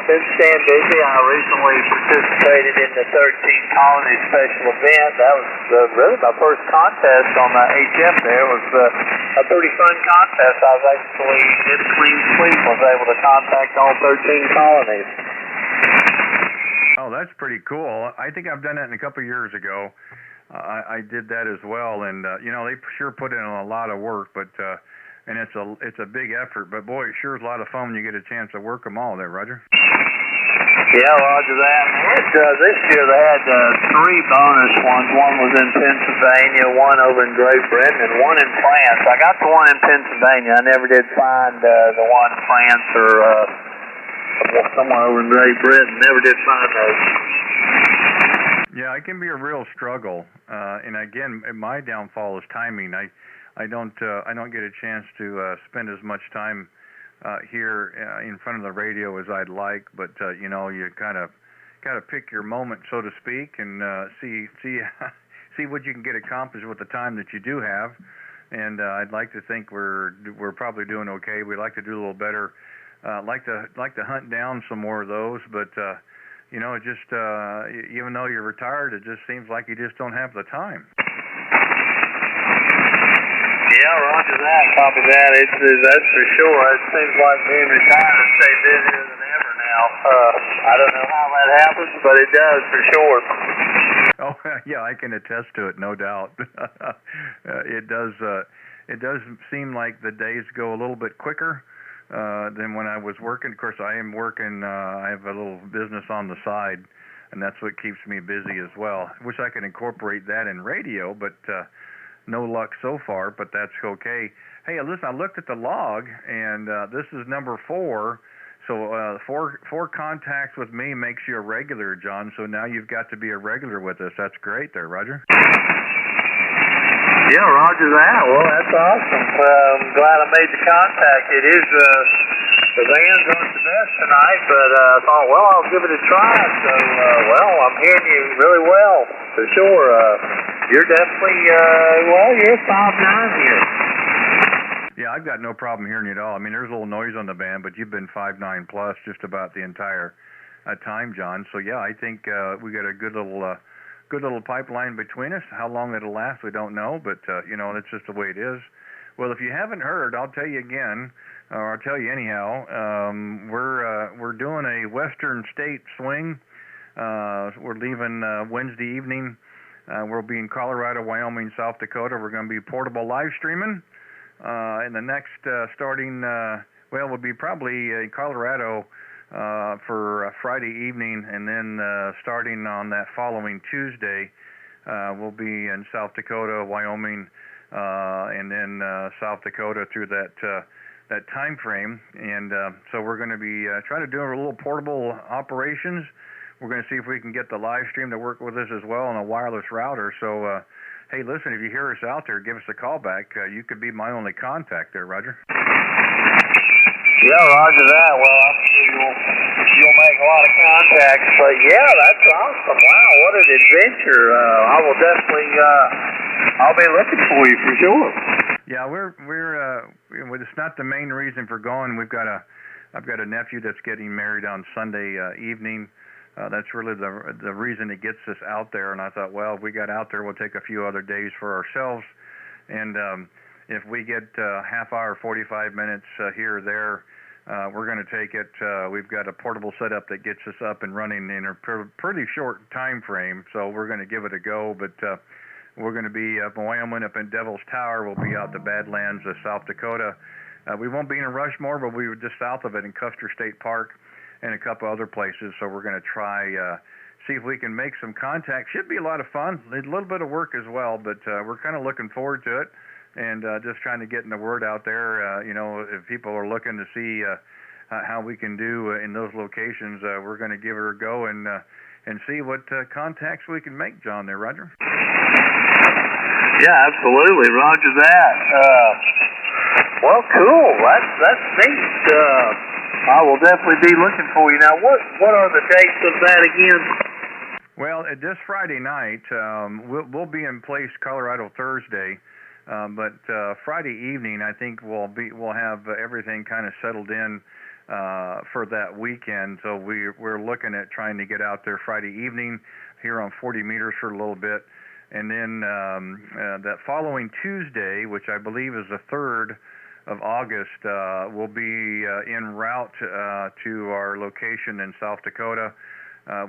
Been staying busy. I recently participated in the 13 Colony Special event. That was really my first contest on the HF there. It was a pretty fun contest. I was actually, in a clean sweep, was able to contact all 13 colonies. Oh, that's pretty cool. I think I've done that a couple of years ago. I did that as well, and they sure put in a lot of work, but and it's a big effort. But boy, it sure is a lot of fun when you get a chance to work them all there, Roger. Yeah, roger that. This year they had 3 bonus ones. One was in Pennsylvania, one over in Great Britain, and one in France. I got the one in Pennsylvania. I never did find the one in France or somewhere over in Great Britain. Never did find those. Yeah, it can be a real struggle, and again, my downfall is timing. I don't get a chance to spend as much time here in front of the radio as I'd like, but you kind of pick your moment, so to speak, and see what you can get accomplished with the time that you do have. And I'd like to think we're probably doing okay. We'd like to do a little better. Like to hunt down some more of those, but. Just even though you're retired, it just seems like you just don't have the time. Yeah, roger that. Copy that. That's for sure. It seems like being retired and stay busier than ever now. I don't know how that happens, but it does for sure. Oh, yeah, I can attest to it, no doubt. It does seem like the days go a little bit quicker than when I was working. Of course, I am working. I have a little business on the side, and that's what keeps me busy as well. I wish I could incorporate that in radio, but no luck so far. But that's okay. Hey, listen, I looked at the log, and this is number 4. So four contacts with me makes you a regular, John. So now you've got to be a regular with us. That's great there, Roger. Yeah, roger that. Well, that's awesome. I'm glad I made the contact. It is The band's aren't the best tonight, but I thought, well, I'll give it a try. So, well, I'm hearing you really well, for sure. You're definitely, well, you're 5'9" here. Yeah, I've got no problem hearing you at all. I mean, there's a little noise on the band, but you've been 5'9" plus just about the entire time, John. So yeah, I think we got a good little pipeline between us. How long it'll last, we don't know, but you know, that's just the way it is. Well, if you haven't heard, I'll tell you again, or I'll tell you anyhow. We're doing a Western State swing. We're leaving Wednesday evening. We'll be in Colorado, Wyoming, South Dakota. We're going to be portable live streaming. And the next starting, well, we'll be probably in Colorado for Friday evening, and then starting on that following Tuesday, we'll be in South Dakota, Wyoming, and then South Dakota through that time frame. And so we're going to be trying to do a little portable operations. We're going to see if we can get the live stream to work with us as well on a wireless router. So hey, listen, if you hear us out there, give us a call back. You could be my only contact there, Roger. Yeah, roger that. Well, I'm sure you'll make a lot of contacts. But yeah, that's awesome. Wow, what an adventure. I will definitely, I'll be looking for you for sure. Yeah, it's not the main reason for going. I've got a nephew that's getting married on Sunday evening. That's really the reason it gets us out there. And I thought, well, if we got out there, we'll take a few other days for ourselves. And if we get half hour, 45 minutes here or there, we're going to take it. We've got a portable setup that gets us up and running in a pretty short time frame. So we're going to give it a go. But we're going to be up in Wyoming, up in Devil's Tower. We'll be out the Badlands of South Dakota. We won't be in Rushmore, but we were just south of it in Custer State Park and a couple other places. So we're going to try, see if we can make some contact. Should be a lot of fun, a little bit of work as well, but we're kind of looking forward to it, and just trying to get the word out there. You know, if people are looking to see how we can do in those locations, we're going to give it a go and see what contacts we can make, John, there, Roger. Yeah, absolutely. Roger that. Well, cool. That's neat. I will definitely be looking for you. Now, what are the dates of that again? Well, this Friday night, we'll be in Place, Colorado, Thursday, but Friday evening, I think we'll have everything kind of settled in for that weekend. So we're looking at trying to get out there Friday evening here on 40 meters for a little bit, and then that following Tuesday, which I believe is the 3rd of August, we'll be en route to our location in South Dakota.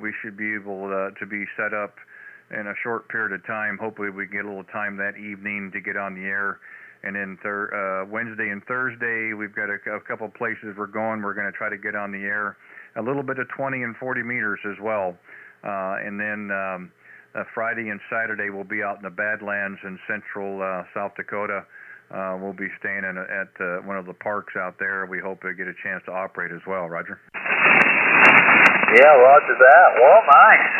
We should be able to be set up in a short period of time. Hopefully we get a little time that evening to get on the air. And then Wednesday and Thursday, we've got a couple places we're going. We're going to try to get on the air a little bit of 20 and 40 meters as well. And then Friday and Saturday, we'll be out in the Badlands in central South Dakota. We'll be staying at one of the parks out there. We hope to get a chance to operate as well, Roger. Yeah, roger that. Well, nice.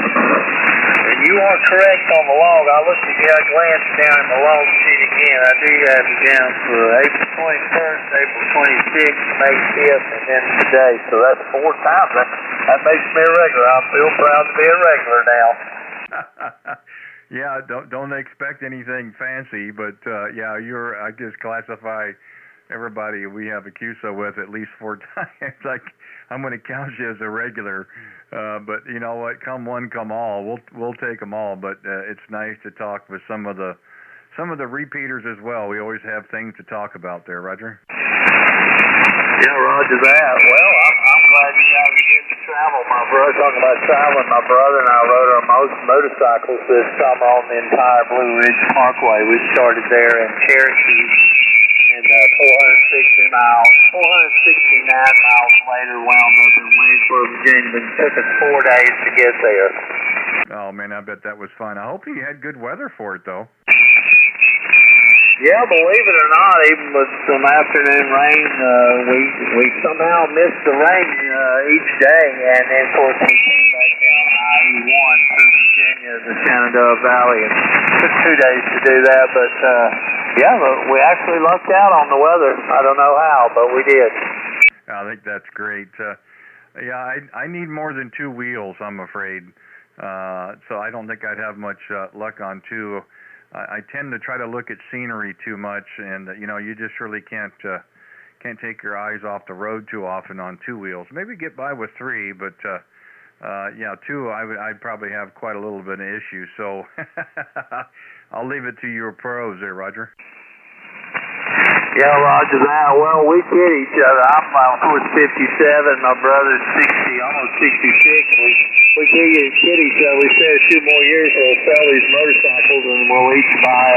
And you are correct on the log. I looked again, I glanced down at the log sheet again. I do have you down for April 21st, April 26th, May 5th, and then today. So that's 4 times. That makes me a regular. I feel proud to be a regular now. Yeah, don't expect anything fancy, but yeah, I just classify everybody we have a QSO with at least 4 times. Like, I'm going to count you as a regular, but you know what? Come one, come all. We'll take them all. But it's nice to talk with some of the repeaters as well. We always have things to talk about there, Roger. Yeah, roger that. Well, I'm glad you guys are getting to travel. My brother, talking about traveling, my brother and I rode our motorcycles this summer on the entire Blue Ridge Parkway. We started there in Cherokee, and 469 miles later wound up in Williamsburg, Virginia. But it took us 4 days to get there. Oh man, I bet that was fun. I hope you had good weather for it, though. Yeah, believe it or not, even with some afternoon rain, we somehow missed the rain each day, and then of course we came back down I-81 through Virginia, the Shenandoah Valley, and it took 2 days to do that, but yeah, we actually lucked out on the weather. I don't know how, but we did. I think that's great. Yeah, I need more than 2 wheels, I'm afraid. So I don't think I'd have much luck on 2. I tend to try to look at scenery too much, and you just really can't take your eyes off the road too often on 2 wheels. Maybe get by with 3, but 2 I'd probably have quite a little bit of issue. So I'll leave it to your pros there, Roger. Yeah, Roger that. Well, we kid each other. I'm of course 57. My brother's 60, almost 66. We kid each other. We said a few more years we'll sell these motorcycles and we'll each buy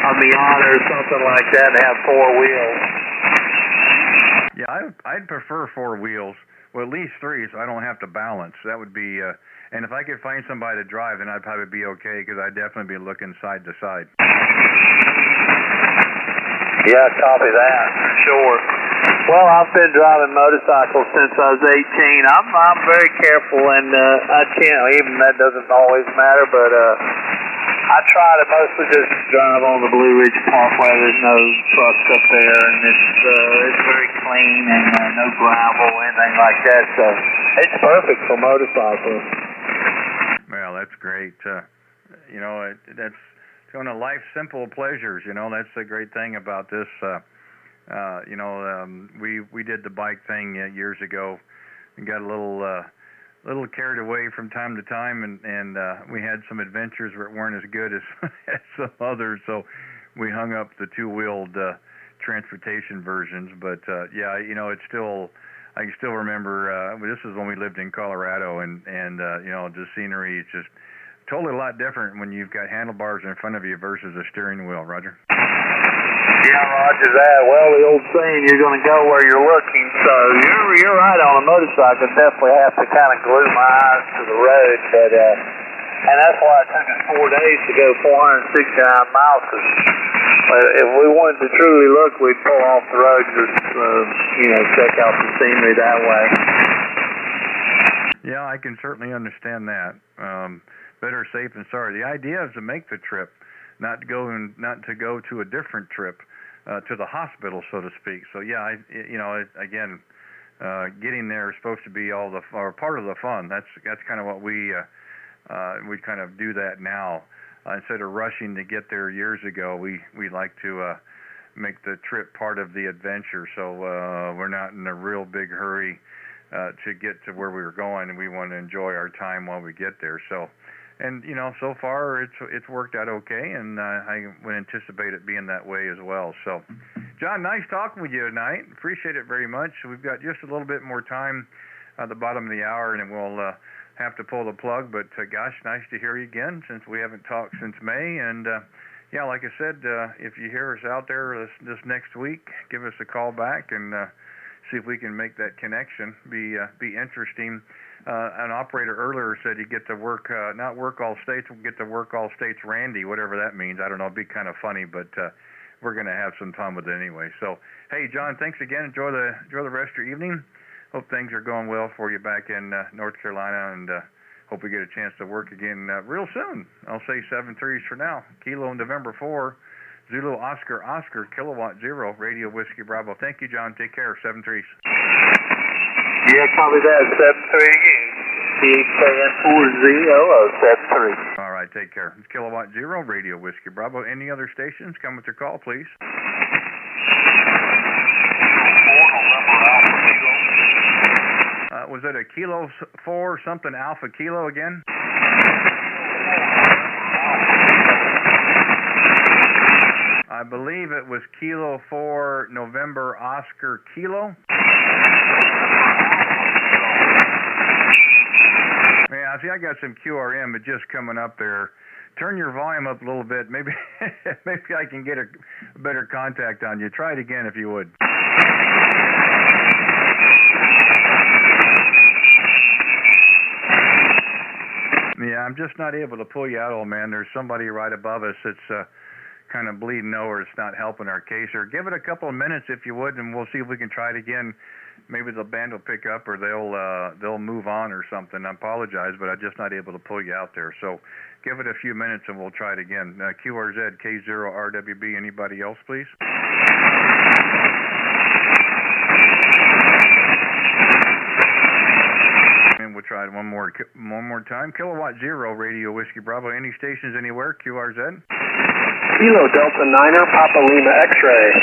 a Miata or something like that and have 4 wheels. Yeah, I'd prefer 4 wheels. Well, at least 3, so I don't have to balance. That would be, and if I could find somebody to drive, then I'd probably be okay, because I'd definitely be looking side to side. Yeah, copy that, sure. Well, I've been driving motorcycles since I was 18. I'm very careful, and I can't, even that doesn't always matter, but I try to mostly just drive on the Blue Ridge Parkway. There's no trucks up there, and it's very clean and no gravel or anything like that. So it's perfect for motorcycles. Well, that's great. That's one of life's simple pleasures. That's the great thing about this. We did the bike thing years ago, and got a little carried away from time to time, and we had some adventures that weren't as good as, as some others, so we hung up the 2-wheeled transportation versions. But it's still, I can still remember this is when we lived in Colorado, and the scenery is just totally a lot different when you've got handlebars in front of you versus a steering wheel. Roger? Yeah, Roger that. Well, the old saying, you're going to go where you're looking. So you're right on a motorcycle. Definitely have to kind of glue my eyes to the road. But and that's why it took us 4 days to go 469 miles. Cause if we wanted to truly look, we'd pull off the road and just check out the scenery that way. Yeah, I can certainly understand that. Better safe than sorry. The idea is to make the trip, not to go to a different trip, to the hospital, so to speak. So yeah, getting there is supposed to be or part of the fun. That's kind of what we kind of do that now. Instead of rushing to get there years ago, we like to make the trip part of the adventure. So we're not in a real big hurry to get to where we were going, and we want to enjoy our time while we get there. So. And so far it's worked out okay, and I would anticipate it being that way as well. So, John, nice talking with you tonight. Appreciate it very much. We've got just a little bit more time at the bottom of the hour, and we'll have to pull the plug. But gosh, nice to hear you again, since we haven't talked since May. And like I said, if you hear us out there this next week, give us a call back and see if we can make that connection. Be interesting. An operator earlier said you get to work, not work all states, we'll get to work all states Randy, whatever that means. I don't know, it'd be kind of funny, but we're going to have some fun with it anyway. So, hey, John, thanks again. Enjoy the rest of your evening. Hope things are going well for you back in North Carolina, and hope we get a chance to work again real soon. I'll say 7-3s for now. Kilo November 4, Zulu Oscar, Kilowatt 0, Radio Whiskey Bravo. Thank you, John. Take care. 7-3s. Yeah, copy that. 7-3 again. CHKN4073. All right, take care. It's Kilowatt 0, Radio Whiskey Bravo. Any other stations? Come with your call, please. Was it a Kilo 4 something Alpha Kilo again? I believe it was Kilo 4 November Oscar Kilo. Yeah, see, I got some QRM just coming up there. Turn your volume up a little bit. Maybe I can get a better contact on you. Try it again if you would. Yeah, I'm just not able to pull you out, old man. There's somebody right above us that's kind of bleeding over. It's not helping our case. Or give it a couple of minutes if you would, and we'll see if we can try it again. Maybe the band will pick up, or they'll move on or something. I apologize, but I'm just not able to pull you out there. So give it a few minutes, and we'll try it again. QRZ, K0RWB. Anybody else, please? right, one more time. Kilowatt Zero, Radio Whiskey Bravo. Any stations anywhere? QRZ? Kilo Delta Niner, Papa Lima X-ray.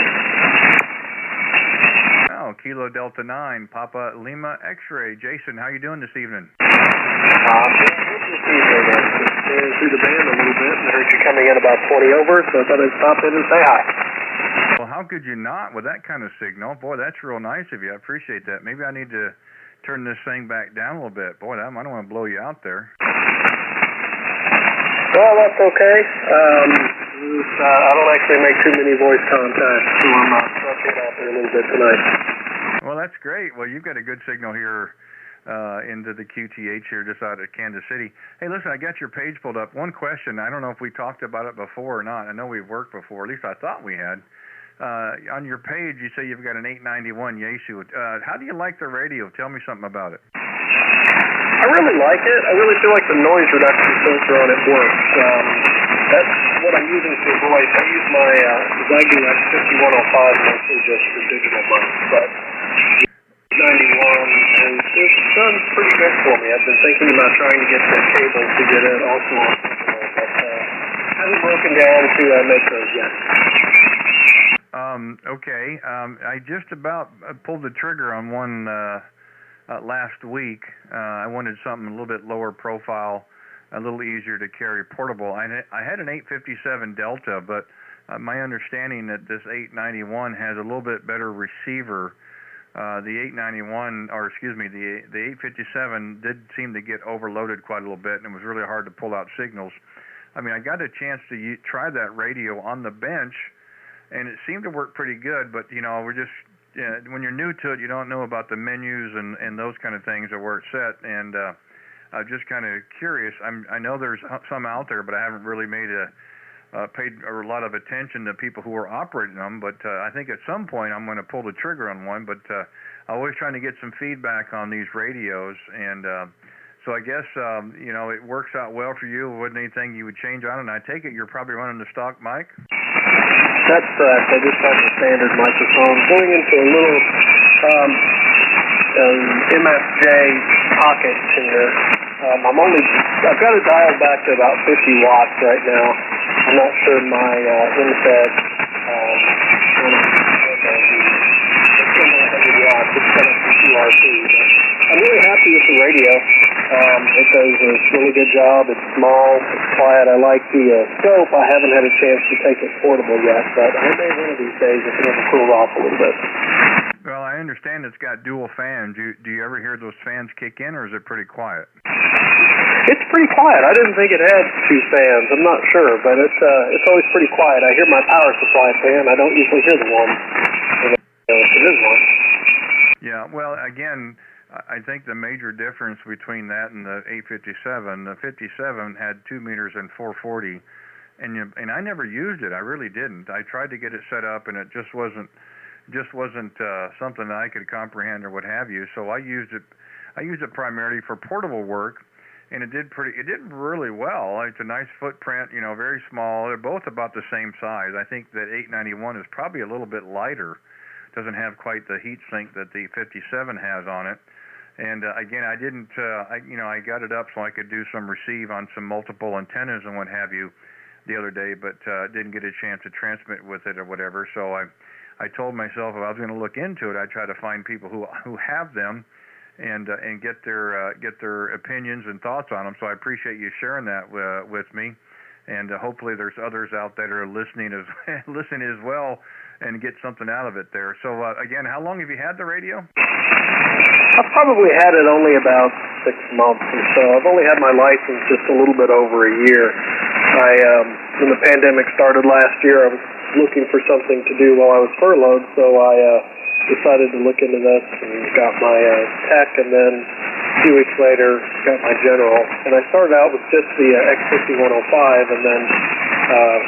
Oh, Kilo Delta 9, Papa Lima X-ray. Jason, how you doing this evening? I'm doing good this evening. I was staring through the band a little bit and heard you coming in about 20 over, so I thought I'd stop in and say hi. Well, how could you not with that kind of signal? Boy, that's real nice of you. I appreciate that. Maybe I need to turn this thing back down a little bit. Boy, I don't want to blow you out there. Well, that's okay. I don't actually make too many voice contacts, so I'm stretching out there a little bit tonight. Well, that's great. Well, you've got a good signal here into the QTH here just out of Kansas City. Hey, listen, I got your page pulled up. One question. I don't know if we talked about it before or not. I know we've worked before. At least I thought we had. On your page, you say you've got an 891 Yaesu. How do you like the radio? Tell me something about it. I really like it. I really feel like the noise reduction filter on it works. That's what I'm using for voice. I use my Zygu X5105 mostly just for digital mics, but 91 has done pretty good for me. I've been thinking about trying to get the cable to get it also on digital, but haven't broken down to make those yet. Okay. I just about pulled the trigger on one last week. I wanted something a little bit lower profile, a little easier to carry, portable. I had an 857 Delta, but my understanding that this 891 has a little bit better receiver. The 891, or excuse me, the 857 did seem to get overloaded quite a little bit, and it was really hard to pull out signals. I mean, I got a chance to try that radio on the bench, and it seemed to work pretty good, but, you know, we're just, when you're new to it, you don't know about the menus and those kind of things or where it's set, and I'm just kind of curious. I know there's some out there, but I haven't really paid a lot of attention to people who are operating them, but I think at some point I'm going to pull the trigger on one, but I'm always trying to get some feedback on these radios, and so I guess, you know, it works out well for you. Wasn't anything you would change on it, and I take it you're probably running the stock mic? That's correct. I just have the standard microphone. Going into a little MFJ pocket here. I've got it dialed back to about 50 watts right now. I'm not sure my infed it's 100 watts. It's set up to QRT. I'm really happy with the radio. It does a really good job. It's small. It's quiet. I like the scope. I haven't had a chance to take it portable yet, but I may one of these days if it ever cools off a little bit. Well, I understand it's got dual fans. Do you ever hear those fans kick in, or is it pretty quiet? It's pretty quiet. I didn't think it had two fans. I'm not sure, but it's always pretty quiet. I hear my power supply fan. I don't usually hear the one. If it is one. Yeah. Well, again, I think the major difference between that and the 857, the 57 had 2 meters and 440, and I never used it. I really didn't. I tried to get it set up, and it just wasn't something that I could comprehend or what have you. So I used it primarily for portable work, and it did really well. It's a nice footprint, you know, very small. They're both about the same size. I think that 891 is probably a little bit lighter. Doesn't have quite the heat sink that the 57 has on it. And again, I didn't, I got it up so I could do some receive on some multiple antennas and what have you the other day, but didn't get a chance to transmit with it or whatever. So I told myself if I was going to look into it, I'd try to find people who have them and get their opinions and thoughts on them. So I appreciate you sharing that with me, and hopefully there's others out there that are listening as well and get something out of it there. So again, how long have you had the radio? I've probably had it only about 6 months or so. I've only had my license just a little bit over a year. When the pandemic started last year, I was looking for something to do while I was furloughed, so I decided to look into this and got my tech, and then a few weeks later got my general. And I started out with just the X5105, and then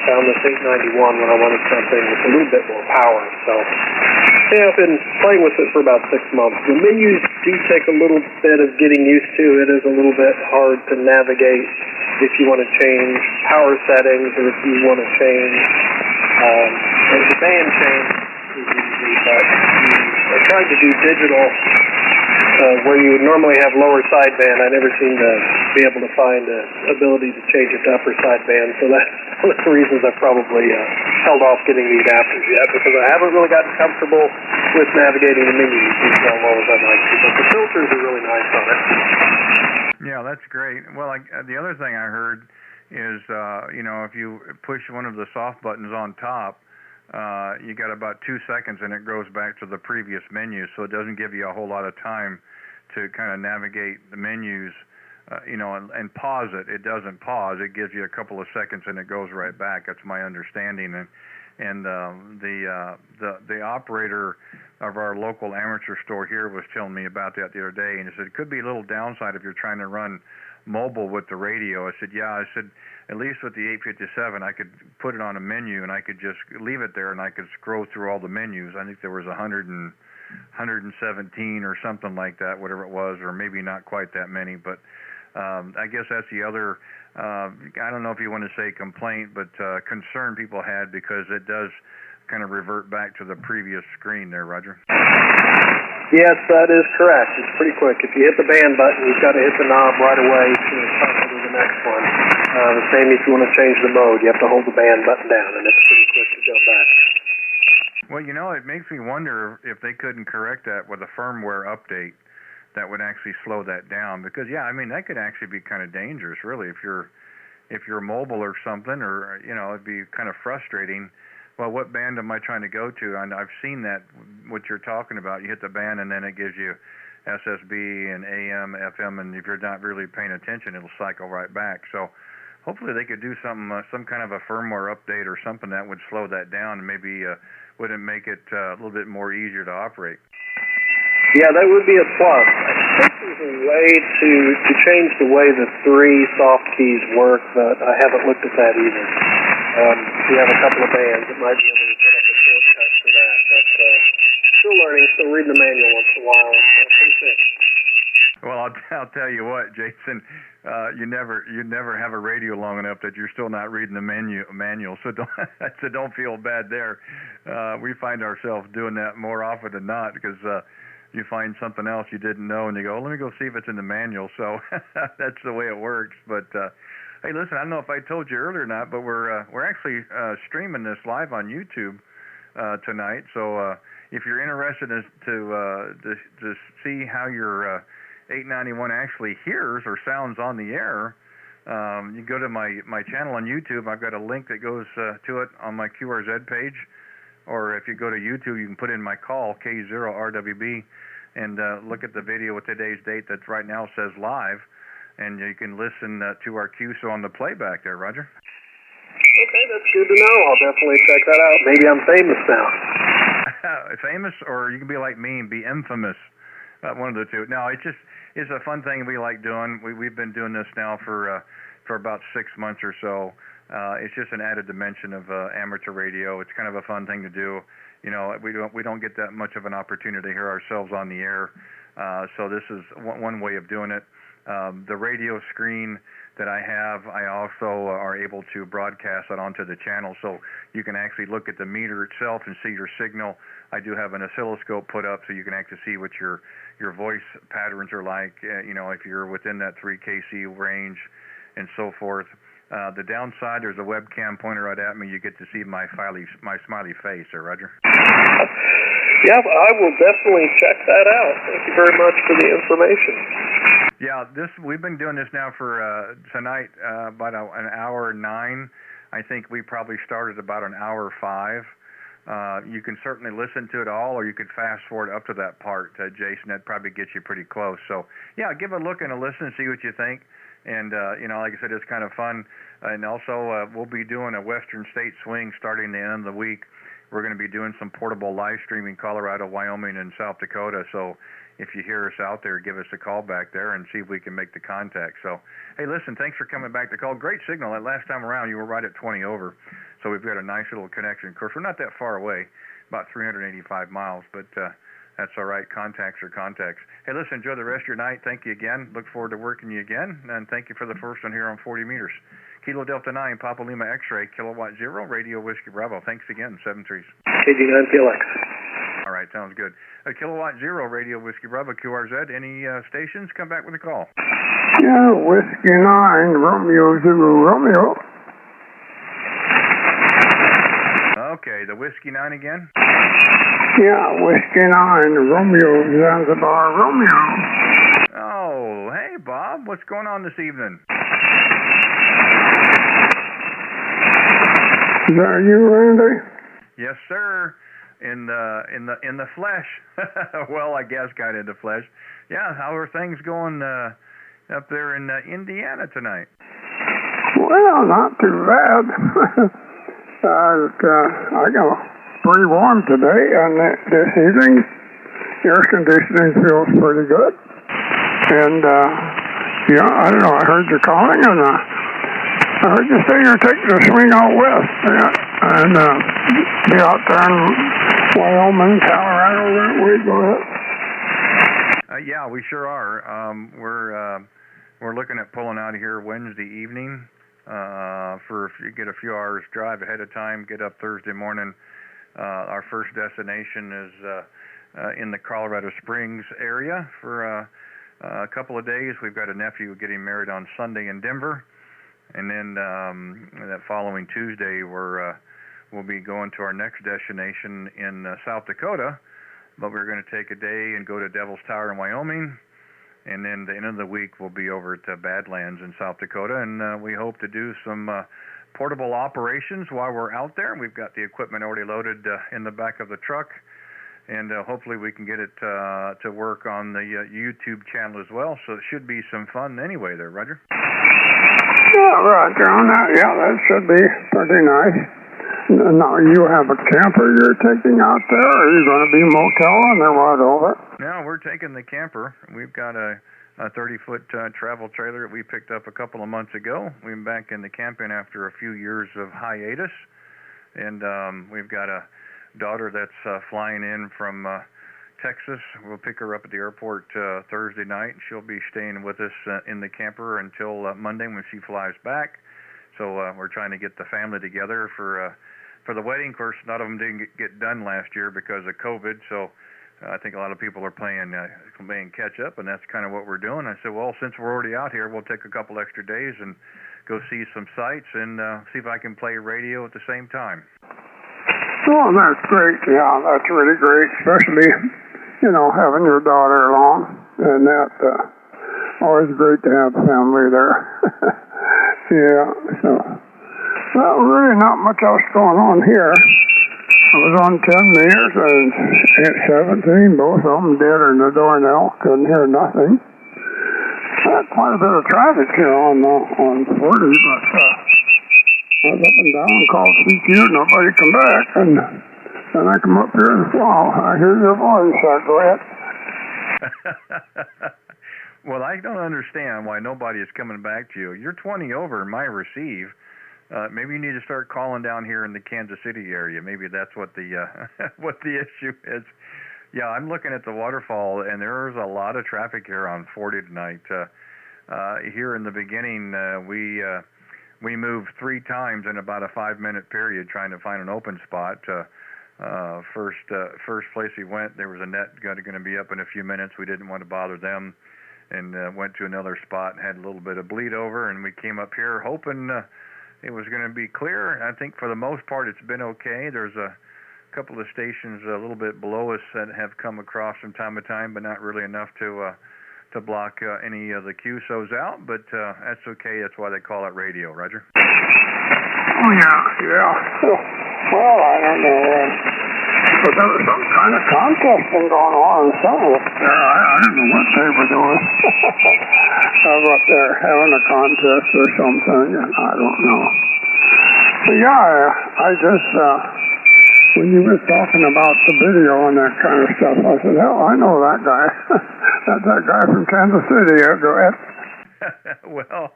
found this 891 when I wanted something with a little bit more power. So yeah, I've been playing with it for about 6 months. The menus do take a little bit of getting used to. It is a little bit hard to navigate if you want to change power settings or if you want to change the band change is easy, but I'm trying to do digital where you would normally have lower sideband, I never seem to be able to find the ability to change it to upper sideband. So that's one of the reasons I've probably held off getting the adapters yet, because I haven't really gotten comfortable with navigating the menus as well as I'd like to. But the filters are really nice on it. Yeah, that's great. Well, the other thing I heard is, if you push one of the soft buttons on top, you got about 2 seconds and it goes back to the previous menu, so it doesn't give you a whole lot of time to kind of navigate the menus, and pause it. It doesn't pause. It gives you a couple of seconds and it goes right back. That's my understanding. And the operator of our local amateur store here was telling me about that the other day, and he said it could be a little downside if you're trying to run mobile with the radio. I said, yeah. I said, at least with the 857, I could put it on a menu and I could just leave it there and I could scroll through all the menus. I think there was 117 or something like that, whatever it was, or maybe not quite that many. But I guess that's the other, I don't know if you want to say complaint, but concern people had, because it does kind of revert back to the previous screen there, Roger. Yes, that is correct. It's pretty quick. If you hit the band button, you've got to hit the knob right away to toggle to the next one. The same if you want to change the mode. You have to hold the band button down, and it's pretty quick to jump back. Well, it makes me wonder if they couldn't correct that with a firmware update that would actually slow that down. Because, that could actually be kind of dangerous, really, if you're mobile or something, or, it'd be kind of frustrating. Well, what band am I trying to go to? And I've seen that, what you're talking about. You hit the band, and then it gives you SSB and AM, FM, and if you're not really paying attention, it'll cycle right back. So hopefully they could do something, some kind of a firmware update or something that would slow that down and maybe wouldn't make it a little bit more easier to operate. Yeah, that would be a plus. I think there's a way to change the way the 3 soft keys work, but I haven't looked at that either. If you have a couple of bands, it might be able to set up a shortcut for that. But still learning, still reading the manual once in a while. Pretty thick. Well, I'll tell you what, Jason, you never have a radio long enough that you're still not reading the manual. So don't feel bad there. We find ourselves doing that more often than not, because you find something else you didn't know, and you go, let me go see if it's in the manual. So that's the way it works. But hey, listen, I don't know if I told you earlier or not, but we're actually streaming this live on YouTube tonight. So if you're interested to see how your 891 actually hears or sounds on the air, you go to my channel on YouTube. I've got a link that goes to it on my QRZ page. Or if you go to YouTube, you can put in my call, K0RWB, and look at the video with today's date that right now says live, and you can listen to our QSO on the playback there, Roger. Okay, that's good to know. I'll definitely check that out. Maybe I'm famous now. Famous, or you can be like me and be infamous. One of the two. No, it's a fun thing we like doing. We've been doing this now for about 6 months or so. It's just an added dimension of amateur radio. It's kind of a fun thing to do. We don't get that much of an opportunity to hear ourselves on the air. So this is one way of doing it. The radio screen that I have, I also are able to broadcast that onto the channel, so you can actually look at the meter itself and see your signal. I do have an oscilloscope put up so you can actually see what your voice patterns are like, if you're within that 3 kC range and so forth. The downside, there's a webcam pointer right at me. You get to see my smiley face there, Roger. Yeah, I will definitely check that out. Thank you very much for the information. Yeah, we've been doing this now for tonight about an hour 9. I think we probably started about an hour 5. You can certainly listen to it all, or you could fast forward up to that part, Jason. That probably gets you pretty close. So, yeah, give a look and a listen and see what you think. And, like I said, it's kind of fun. And also, we'll be doing a Western State Swing starting the end of the week. We're going to be doing some portable live streaming Colorado, Wyoming, and South Dakota. So if you hear us out there, give us a call back there and see if we can make the contact. So, hey, listen, thanks for coming back to call. Great signal. That last time around, you were right at 20 over. So we've got a nice little connection. Of course, we're not that far away, about 385 miles, but that's all right. Contacts are contacts. Hey, listen, enjoy the rest of your night. Thank you again. Look forward to working you again. And thank you for the first one here on 40 meters. Kilo Delta 9, Papa Lima X-ray, Kilowatt 0, Radio Whiskey Bravo. Thanks again, 7 3s. KG9 PLX. All right, sounds good. Kilowatt Zero Radio Whiskey Bravo QRZ. Any stations? Come back with a call. Yeah, Whiskey 9, Romeo Zulu Romeo. Okay, the Whiskey 9 again? Yeah, Whiskey 9, Romeo Zanzibar Romeo. Oh, hey, Bob. What's going on this evening? Is that you, Randy? Yes, sir. In the flesh. Well, I guess kind of in the flesh. Yeah, how are things going up there in Indiana tonight? Well, not too bad. I got pretty warm today, and this evening, air conditioning feels pretty good. And yeah, I don't know. I heard you calling, and I heard you say you're taking a swing out west, and be out there in Wyoming, Colorado, that way. Go ahead. Yeah, we sure are. We're looking at pulling out of here Wednesday evening. For if you get a few hours drive ahead of time, get up Thursday morning. Our first destination is in the Colorado Springs area for a couple of days. We've got a nephew getting married on Sunday in Denver, and then that following Tuesday we'll be going to our next destination in South Dakota. But we're going to take a day and go to Devil's Tower in Wyoming. And then the end of the week, we'll be over at Badlands in South Dakota, and we hope to do some portable operations while we're out there. We've got the equipment already loaded in the back of the truck, and hopefully we can get it to work on the YouTube channel as well. So it should be some fun anyway there, Roger. Yeah, Roger on that. Yeah, that should be pretty nice. Now, you have a camper you're taking out there, or are you going to be moteling or what, over? No, we're taking the camper. We've got a 30-foot travel trailer that we picked up a couple of months ago. We've been back in the camping after a few years of hiatus, and we've got a daughter that's flying in from Texas. We'll pick her up at the airport Thursday night. She'll be staying with us in the camper until Monday when she flies back. So we're trying to get the family together for the wedding. Of course, a lot of them didn't get done last year because of COVID, so I think a lot of people are playing catch up, and that's kind of what we're doing. I said, well, since we're already out here, we'll take a couple extra days and go see some sights and see if I can play radio at the same time. Oh, that's great. Yeah, that's really great, especially, having your daughter along, and that always great to have family there. Yeah, so, well, really not much else going on here. I was on 10 meters and at 17, both of them dead in the Darnell, couldn't hear nothing. Had quite a bit of traffic here on 40, but I was up and down, called CQ, nobody come back, and then I come up here and, wow, I hear your voice, go ahead. Well, I don't understand why nobody is coming back to you. You're 20 over in my receive. Maybe you need to start calling down here in the Kansas City area. Maybe that's what the what the issue is. Yeah, I'm looking at the waterfall, and there's a lot of traffic here on 40 tonight. Here in the beginning, we moved 3 times in about a 5-minute period trying to find an open spot. First place we went, there was a net going to be up in a few minutes. We didn't want to bother them, and went to another spot and had a little bit of bleed over, and we came up here hoping it was going to be clear. I think for the most part it's been okay. There's a couple of stations a little bit below us that have come across from time to time, but not really enough to block any of the QSOs out, but that's okay. That's why they call it radio, Roger. Oh, yeah. Well, I don't know. But there was some kind of contesting going on somewhere. I don't know what they were doing. I was up there having a contest or something, and I don't know. But yeah, I just, when you were talking about the video and that kind of stuff, I said, hell, I know that guy. That's that guy from Kansas City. Go ahead. Well,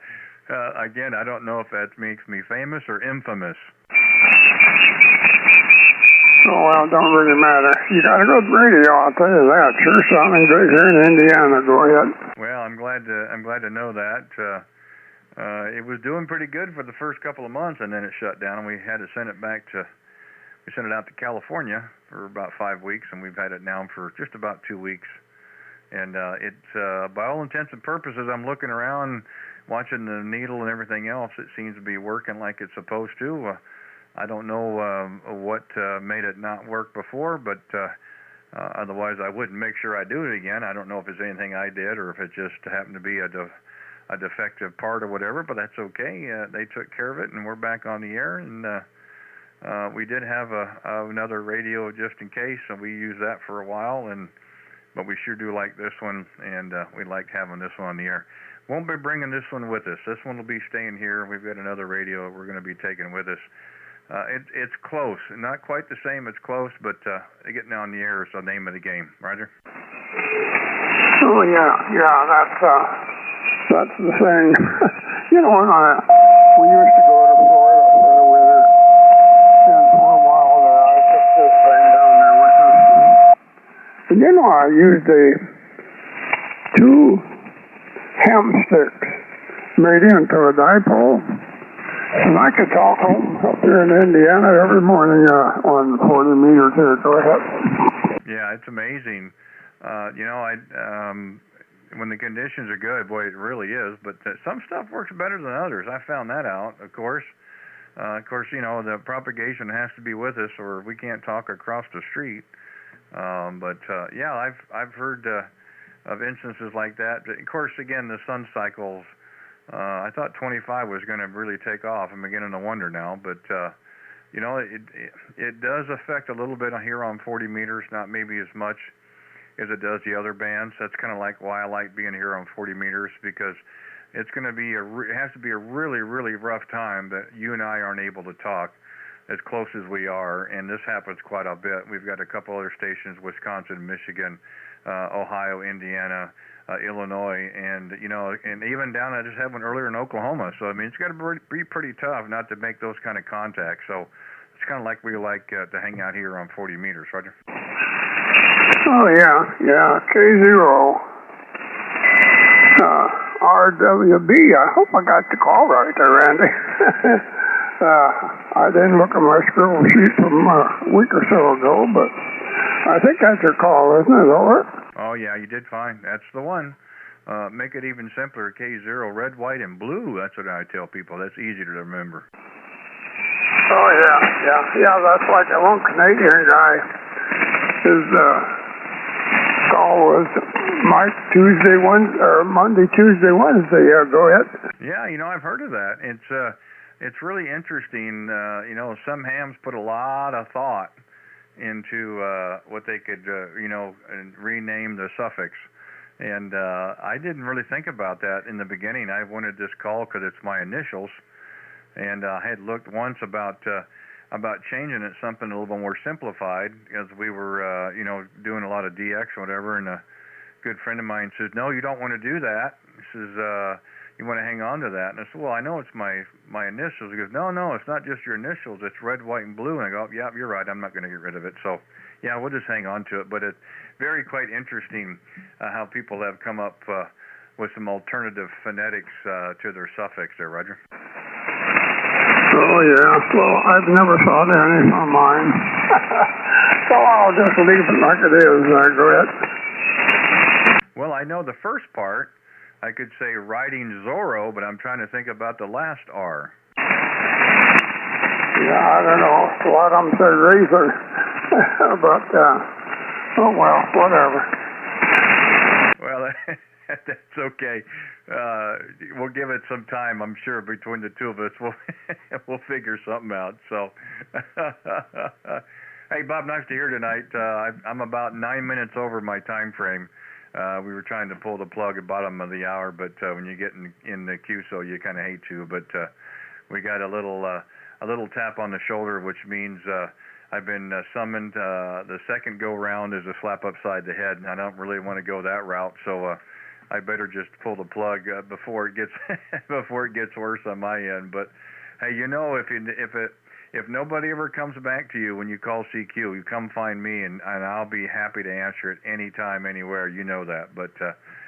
again, I don't know if that makes me famous or infamous. Oh, well, it don't really matter. You got a good radio, I'll tell you that. Sure sounding good here in Indiana. Go ahead. Well, I'm glad to know that. It was doing pretty good for the first couple of months, and then it shut down, and we had to send it back to we sent it out to California for about 5 weeks, and we've had it now for just about 2 weeks. And it's by all intents and purposes, I'm looking around, watching the needle and everything else. It seems to be working like it's supposed to. I don't know what made it not work before, but otherwise I wouldn't make sure I do it again. I don't know if it's anything I did or if it just happened to be a defective part or whatever, but that's okay. They took care of it, and we're back on the air. And we did have another radio just in case, and we used that for a while. But we sure do like this one, and we like having this one on the air. Won't be bringing this one with us. This one will be staying here. We've got another radio we're going to be taking with us. It's close, not quite the same as close, but getting on the air is the name of the game. Roger? Oh, yeah, that's the thing. You know, we used to go to Florida for the winter, and for a while there, I took this thing down there with us. And you know, I used two hem sticks made into a dipole, and I could talk home up here in Indiana every morning on 40 meters here. Go ahead. Yeah, it's amazing. You know, when the conditions are good, boy, it really is. But some stuff works better than others. I found that out, of course. You know, the propagation has to be with us, or we can't talk across the street. Yeah, I've heard of instances like that. Of course, again, the sun cycles. I thought 25 was going to really take off. I'm beginning to wonder now, but you know, it does affect a little bit here on 40 meters, not maybe as much as it does the other bands. That's kind of like why I like being here on 40 meters, because it's going to be it has to be a really, really rough time that you and I aren't able to talk as close as we are, and this happens quite a bit. We've got a couple other stations, Wisconsin, Michigan, Ohio, Indiana, Illinois, and you know, and even down, I just had one earlier in Oklahoma. So I mean, it's got to be pretty tough not to make those kind of contacts. So it's kind of like we like to hang out here on 40 meters, Roger. Oh yeah, K0. RWB. I hope I got the call right there, Randy. I didn't look at my scribble sheet from a week or so ago, but I think that's your call, isn't it, over? Oh, yeah, you did fine. That's the one. Make it even simpler, K0, red, white, and blue. That's what I tell people. That's easy to remember. Oh, yeah, that's like that one Canadian guy. His call was Mike Monday, Tuesday, Wednesday. Yeah, go ahead. Yeah, you know, I've heard of that. It's really interesting. You know, some hams put a lot of thought into what they could, you know, rename the suffix. And I didn't really think about that in the beginning. I wanted this call because it's my initials. And I had looked once about changing it something a little bit more simplified, as we were, you know, doing a lot of DX or whatever. And a good friend of mine says, "No, you don't want to do that." He says, "You want to hang on to that." And I said, "Well, I know it's my initials." He goes, No, it's not just your initials. It's red, white, and blue." And I go, "Yeah, you're right. I'm not going to get rid of it." So, yeah, we'll just hang on to it. But it's very quite interesting how people have come up with some alternative phonetics to their suffix there, Roger. Oh, yeah. Well, I've never thought of any of mine. So I'll just leave it like it is. Go ahead. Well, I know the first part. I could say riding Zorro, but I'm trying to think about the last R. Yeah, I don't know. A lot of them say razor. But, oh, well, whatever. Well, that's okay. We'll give it some time. I'm sure between the two of us, we'll figure something out. So, hey, Bob, nice to hear tonight. I'm about 9 minutes over my time frame. We were trying to pull the plug at the bottom of the hour, but when you get in the queue, so you kind of hate to. But we got a little tap on the shoulder, which means I've been summoned. The second go round is a slap upside the head, and I don't really want to go that route. So I better just pull the plug before it gets worse on my end. But hey, you know, if nobody ever comes back to you when you call CQ, you come find me, and I'll be happy to answer it anytime, anywhere. You know that. But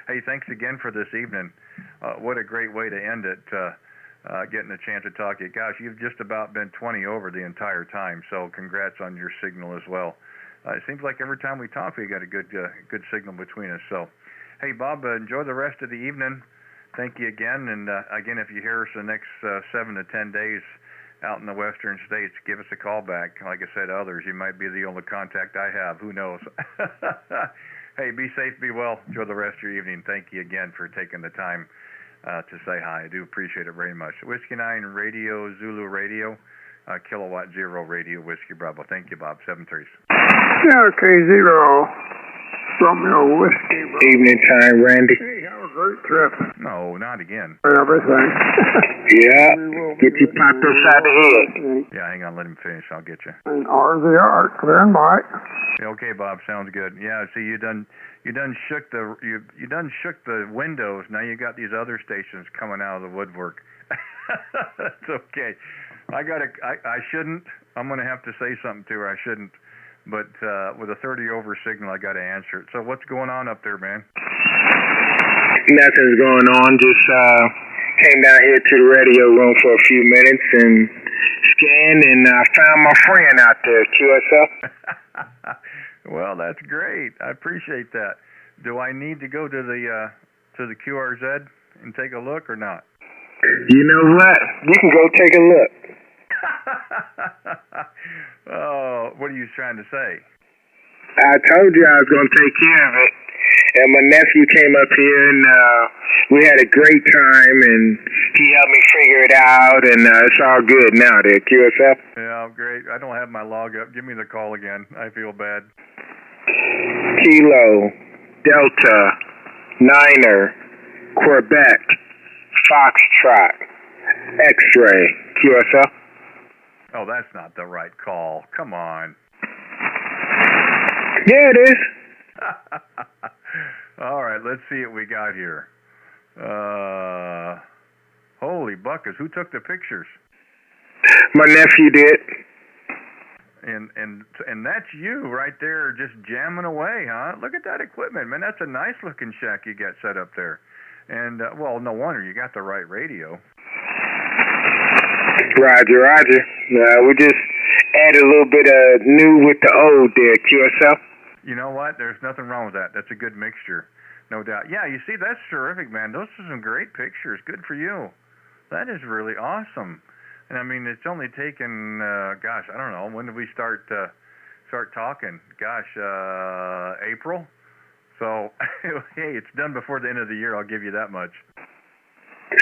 hey, thanks again for this evening. What a great way to end it. getting a chance to talk to you. Gosh, you've just about been 20 over the entire time, so congrats on your signal as well. It seems like every time we talk, we got a good signal between us. So, hey, Bob, enjoy the rest of the evening. Thank you again. And again, if you hear us the next 7 to 10 days out in the western states, give us a call back. Like I said, others, you might be the only contact I have. Who knows? Hey, be safe, be well. Enjoy the rest of your evening. Thank you again for taking the time to say hi. I do appreciate it very much. Whiskey 9 Radio, Zulu Radio, Kilowatt Zero Radio, Whiskey Bravo. Thank you, Bob. 7-3. Yeah, K0. Romeo Whiskey. Evening time, Randy. Hey, have a great trip. No, not again. Everything. Yeah. Get you popped upside the head. Yeah, hang on. Let him finish. I'll get you. And RZR, clear and bright. Okay, Bob. Sounds good. Yeah. See, you done shook the windows. Now you got these other stations coming out of the woodwork. It's okay. I shouldn't. I'm gonna have to say something to her. I shouldn't. But with a 30 over signal, I got to answer it. So what's going on up there, man? Nothing's going on. Just came down here to the radio room for a few minutes and scanned and found my friend out there, QSL. Well, that's great. I appreciate that. Do I need to go to the QRZ and take a look or not? You know what? You can go take a look. Oh, what are you trying to say? I told you I was going to take care of it. And my nephew came up here, and we had a great time, and he helped me figure it out, and it's all good now there, QSL. Yeah, great. I don't have my log up. Give me the call again. I feel bad. Kilo, Delta, Niner, Quebec, Foxtrot, X-Ray, QSL. Oh, that's not the right call. Come on. Yeah, it is. All right, let's see what we got here. Holy buckets, who took the pictures? My nephew did. And that's you right there just jamming away, huh? Look at that equipment, man. That's a nice looking shack you got set up there. And, well, no wonder you got the right radio. Roger, Roger. We just added a little bit of new with the old there, QSL. You know what? There's nothing wrong with that. That's a good mixture, no doubt. Yeah, you see, that's terrific, man. Those are some great pictures. Good for you. That is really awesome. And I mean, it's only taken, gosh, I don't know. When did we start talking? Gosh, April. So, hey, it's done before the end of the year. I'll give you that much.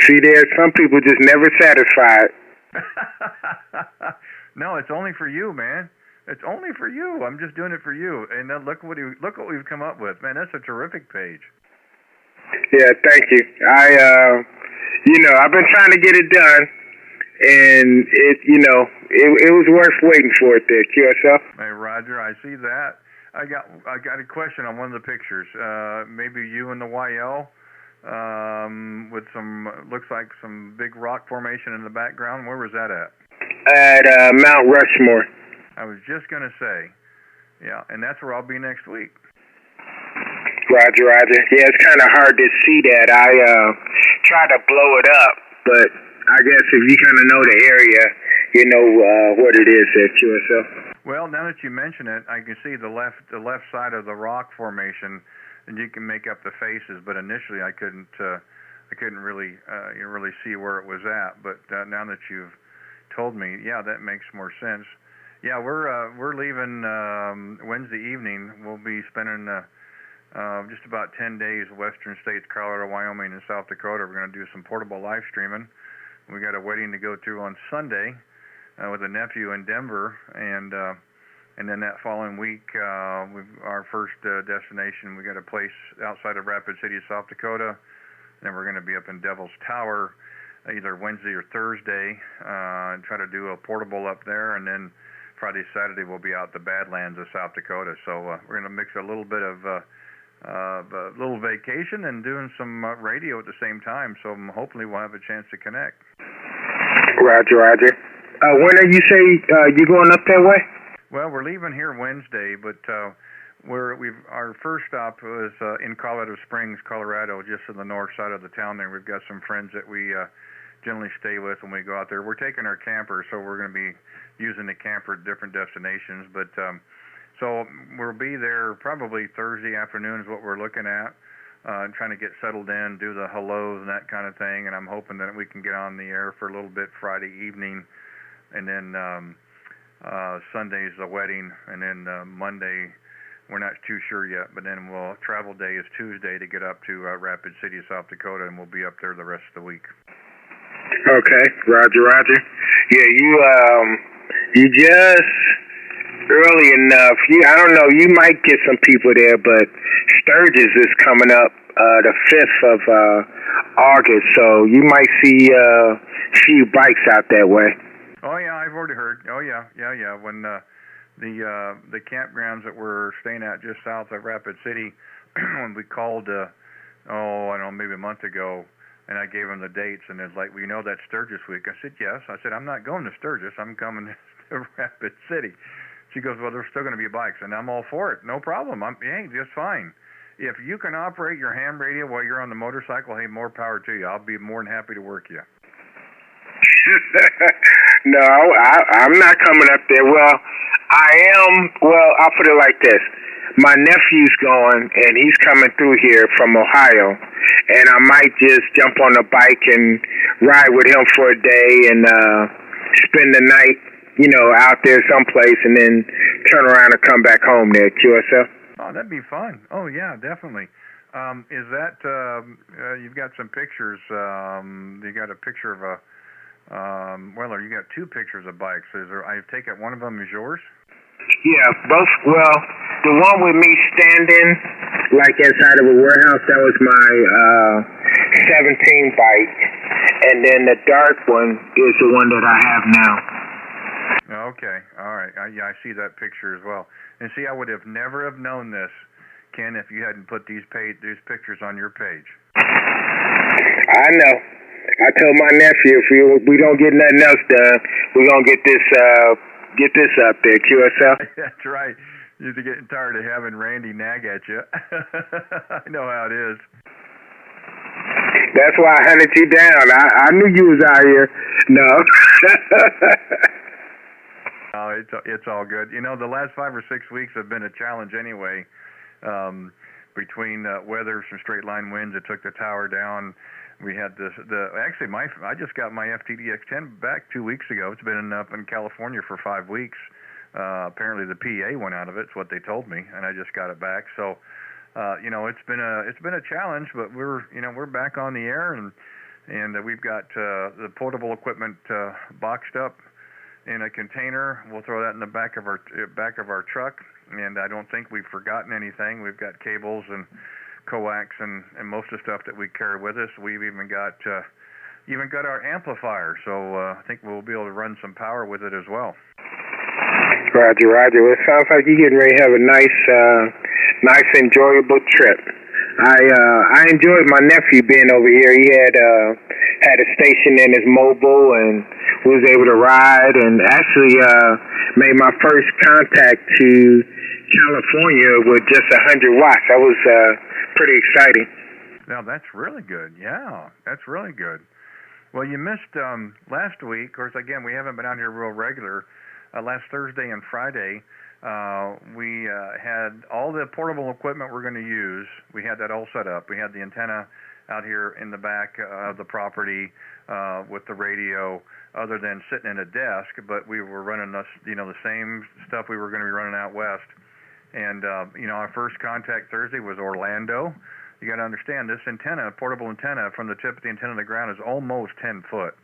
See, there's some people just never satisfied. No, it's only for you, man. It's only for you. I'm just doing it for you. And then look what we've come up with, man. That's a terrific page. Yeah, thank you. I've been trying to get it done, and it was worth waiting for it there, QSL. Hey, Roger, I see that. I got a question on one of the pictures. Maybe you and the YL. With some, looks like some big rock formation in the background. Where was that at? At Mount Rushmore. I was just going to say, yeah, and that's where I'll be next week. Roger, Roger. Yeah, it's kind of hard to see that. I tried to blow it up, but I guess if you kind of know the area, you know what it is at QSL. Well, now that you mention it, I can see the left side of the rock formation, and you can make up the faces. But initially, I couldn't really see where it was at. But now that you've told me, yeah, that makes more sense. Yeah, we're leaving Wednesday evening. We'll be spending just about 10 days, western states, Colorado, Wyoming, and South Dakota. We're going to do some portable live streaming. We got a wedding to go to on Sunday with a nephew in Denver, and then that following week, our first destination. We got a place outside of Rapid City, South Dakota. And then we're going to be up in Devil's Tower either Wednesday or Thursday and try to do a portable up there, and then Friday, Saturday, we'll be out the Badlands of South Dakota. So we're going to mix a little bit of a little vacation and doing some radio at the same time. So hopefully we'll have a chance to connect. Roger, Roger. When are you say you going up that way? Well, we're leaving here Wednesday, but our first stop was in Colorado Springs, Colorado, just on the north side of the town there. We've got some friends that we generally stay with when we go out there. We're taking our camper, so we're going to be using the camper at different destinations. But so we'll be there probably Thursday afternoon is what we're looking at, trying to get settled in, do the hellos and that kind of thing. And I'm hoping that we can get on the air for a little bit Friday evening, and then Sunday's the wedding, and then Monday we're not too sure yet. But then travel day is Tuesday to get up to Rapid City, South Dakota, and we'll be up there the rest of the week. Okay, Roger. Yeah, you just early enough. I don't know. You might get some people there, but Sturgis is coming up the 5th of August, so you might see a few bikes out that way. Oh yeah, I've already heard. Oh yeah. When the campgrounds that we're staying at just south of Rapid City, when we called, I don't know, maybe a month ago. And I gave them the dates, and it's like, well, that's Sturgis week. I said, yes. I said, I'm not going to Sturgis. I'm coming to Rapid City. She goes, well, there's still going to be bikes, and I'm all for it. No problem. Hey, just fine. If you can operate your ham radio while you're on the motorcycle, hey, more power to you. I'll be more than happy to work you. No, I'm not coming up there. Well, I am. Well, I'll put it like this. My nephew's going, and he's coming through here from Ohio, and I might just jump on a bike and ride with him for a day and spend the night, out there someplace, and then turn around and come back home there at QSL. Oh, that'd be fun. Oh, yeah, definitely. Is that, you've got some pictures, you got a picture of you got two pictures of bikes. I take it one of them is yours? Yeah, both. Well, the one with me standing, like inside of a warehouse, that was my 17 bike, and then the dark one is the one that I have now. Okay, all right. I see that picture as well. And see, I would have never have known this, Ken, if you hadn't put these pictures on your page. I know. I told my nephew if we don't get nothing else done, we're gonna get this up there, QSL. That's right. You're getting tired of having Randy nag at you. I know how it is. That's why I hunted you down. I knew you was out here. No. Oh, it's all good. The last 5 or 6 weeks have been a challenge anyway. Between weather, some straight line winds that took the tower down. We had I just got my FTDX10 back 2 weeks ago. It's been up in California for 5 weeks. Apparently the PA went out of it. It's what they told me, and I just got it back. So, it's been a challenge, but we're back on the air, and we've got the portable equipment boxed up in a container. We'll throw that in the back of our truck, and I don't think we've forgotten anything. We've got cables and coax and most of the stuff that we carry with us. We've even got our amplifier, so I think we'll be able to run some power with it as well. Roger. Well, it sounds like you're getting ready to have a nice, enjoyable trip. I enjoyed my nephew being over here. He had a station in his mobile and was able to ride, and actually made my first contact to California with just 100 watts. That was pretty exciting. Now that's really good. Yeah, that's really good. Well, you missed last week. Of course, again, we haven't been out here real regular. Last Thursday and Friday, we had all the portable equipment we're going to use. We had that all set up. We had the antenna out here in the back of the property with the radio, other than sitting in a desk. But we were running the same stuff we were going to be running out west. And our first contact Thursday was Orlando. You got to understand, this antenna, portable antenna, from the tip of the antenna to the ground is almost 10 foot.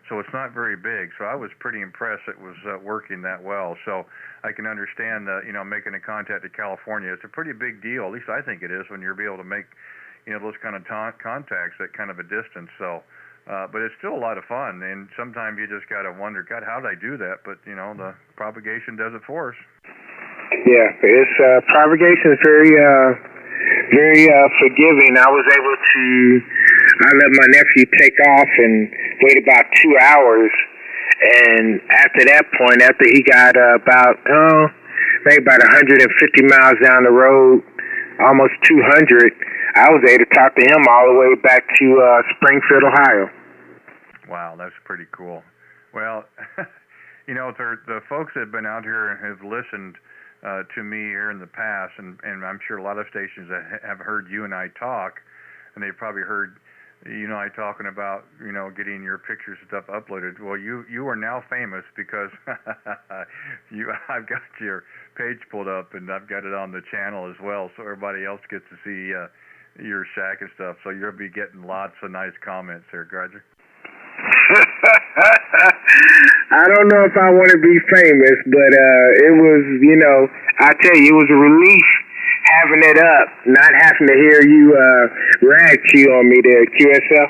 So it's not very big. So I was pretty impressed it was working that well. So I can understand, making a contact to California. It's a pretty big deal. At least I think it is, when you're able to make, those kind of contacts at kind of a distance. So, but it's still a lot of fun. And sometimes you just got to wonder, God, how did I do that? But, the propagation does it for us. Yeah, it's propagation is very forgiving. I was able to. I let my nephew take off and wait about 2 hours, and after that point, after he got maybe about 150 miles down the road, almost 200, I was able to talk to him all the way back to Springfield, Ohio. Wow, that's pretty cool. Well, you know, the folks that have been out here and have listened to me here in the past, and I'm sure a lot of stations that have heard you and I talk, and they've probably heard you and I talking about, you know, getting your pictures and stuff uploaded. Well, you are now famous because I've got your page pulled up and I've got it on the channel as well, so everybody else gets to see your shack and stuff. So you'll be getting lots of nice comments there, Roger. I don't know if I want to be famous, but it was, you know, I tell you, it was a relief having it up, not having to hear you rag chew on me there, QSL.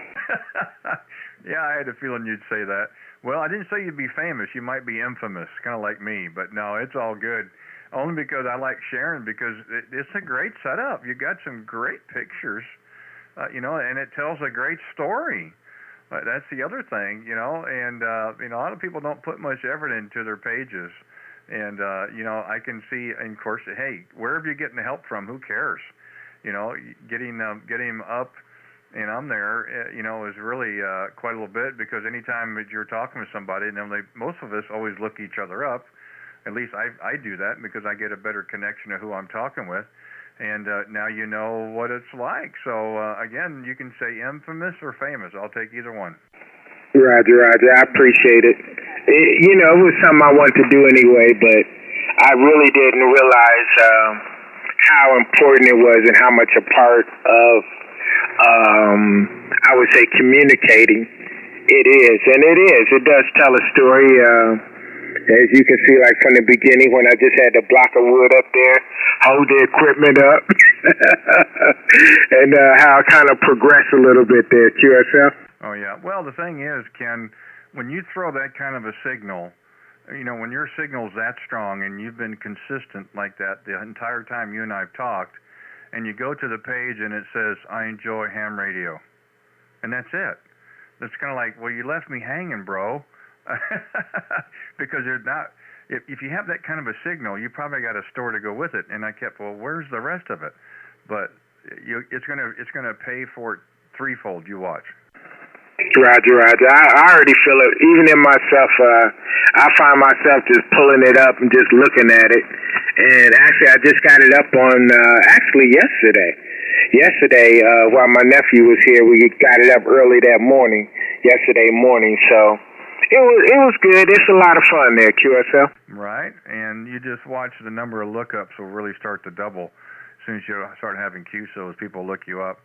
Yeah, I had a feeling you'd say that. Well, I didn't say you'd be famous. You might be infamous, kind of like me. But no, it's all good. Only because I like sharing, because it's a great setup. You got some great pictures, you know, and it tells a great story. That's the other thing, you know, and you know, a lot of people don't put much effort into their pages, and you know, I can see, and of course, hey, wherever you're getting the help from, who cares, you know, getting them up, and I'm there, you know, is really quite a little bit, because anytime that you're talking with somebody, and then most of us always look each other up, at least I do that, because I get a better connection of who I'm talking with. And now you know what it's like. So, again, you can say infamous or famous. I'll take either one. Roger. I appreciate it. You know, it was something I wanted to do anyway, but I really didn't realize how important it was and how much a part of, I would say, communicating it is. And it is. It does tell a story. As you can see, like from the beginning, when I just had the block of wood up there, hold the equipment up, and how I kind of progressed a little bit there, QSL. Oh, yeah. Well, the thing is, Ken, when you throw that kind of a signal, you know, when your signal's that strong and you've been consistent like that the entire time you and I have talked, and you go to the page and it says, I enjoy ham radio, and that's it. It's kind of like, well, you left me hanging, bro. Because you're not. If you have that kind of a signal, you probably got a story to go with it. And I kept, well, where's the rest of it? But it's gonna pay for it threefold. You watch. Roger. I already feel it. Even in myself, I find myself just pulling it up and just looking at it. And actually, I just got it up on yesterday. Yesterday, while my nephew was here, we got it up early that morning. Yesterday morning, so. It was good. It's a lot of fun there, QSL. Right, and you just watch the number of lookups will really start to double as soon as you start having QSOs. People look you up,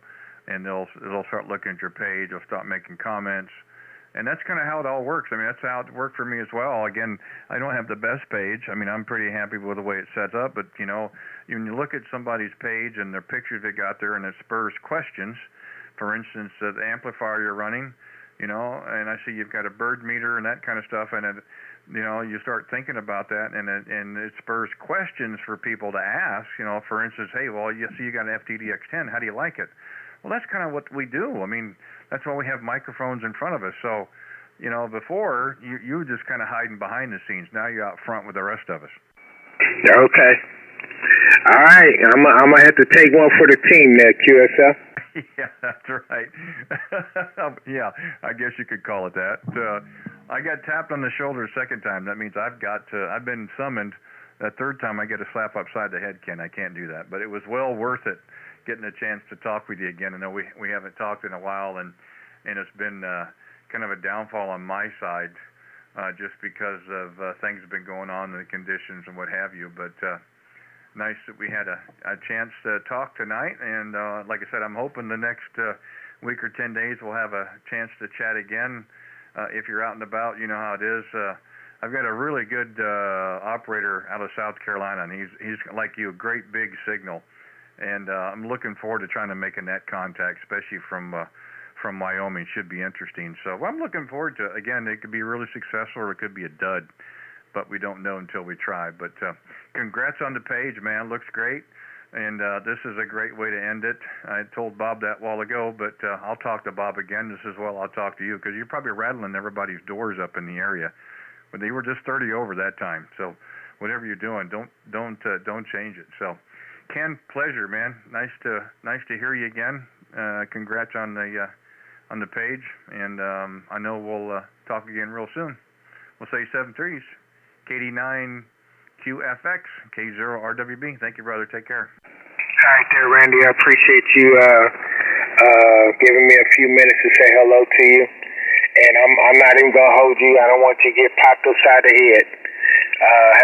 and they'll start looking at your page. They'll start making comments, and that's kind of how it all works. I mean, that's how it worked for me as well. Again, I don't have the best page. I mean, I'm pretty happy with the way it's set up, but you know, when you look at somebody's page and their pictures they got there, and it spurs questions. For instance, the amplifier you're running. You know, and I see you've got a bird meter and that kind of stuff, and it, you know, you start thinking about that, and it spurs questions for people to ask. You know, for instance, hey, well, you see you got an FTDX10, how do you like it? Well, that's kind of what we do. I mean, that's why we have microphones in front of us. So, you know, before you were just kind of hiding behind the scenes. Now you're out front with the rest of us. Okay. All right, I'm gonna have to take one for the team there, QSL. Yeah, that's right. Yeah, I guess you could call it that. I got tapped on the shoulder a second time. That means I've been summoned. That third time I get a slap upside the head, Ken. I can't do that. But it was well worth it getting a chance to talk with you again. I know we haven't talked in a while, and it's been kind of a downfall on my side just because of things have been going on and the conditions and what have you. But nice that we had a chance to talk tonight, and like I said, I'm hoping the next week or 10 days we'll have a chance to chat again. If you're out and about, you know how it is. I've got a really good operator out of South Carolina, and he's like you, a great big signal, and I'm looking forward to trying to make a net contact, especially from Wyoming. Should be interesting. So I'm looking forward to it. Again, it could be really successful or it could be a dud. But we don't know until we try. But congrats on the page, man. Looks great. And this is a great way to end it. I told Bob that a while ago, but I'll talk to Bob again just as well. I'll talk to you because you're probably rattling everybody's doors up in the area. But they were just 30 over that time. So whatever you're doing, don't change it. So, Ken, pleasure, man. Nice to hear you again. Congrats on the on the page, and I know we'll talk again real soon. We'll say 7-3s, KD9QFX, K0RWB. Thank you, brother. Take care. All right there, Randy. I appreciate you giving me a few minutes to say hello to you. And I'm not even going to hold you. I don't want you to get popped upside the head.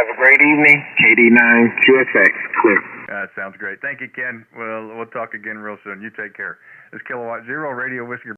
Have a great evening. KD9QFX, clear. That sounds great. Thank you, Ken. We'll talk again real soon. You take care. This is Kilowatt Zero Radio Whiskey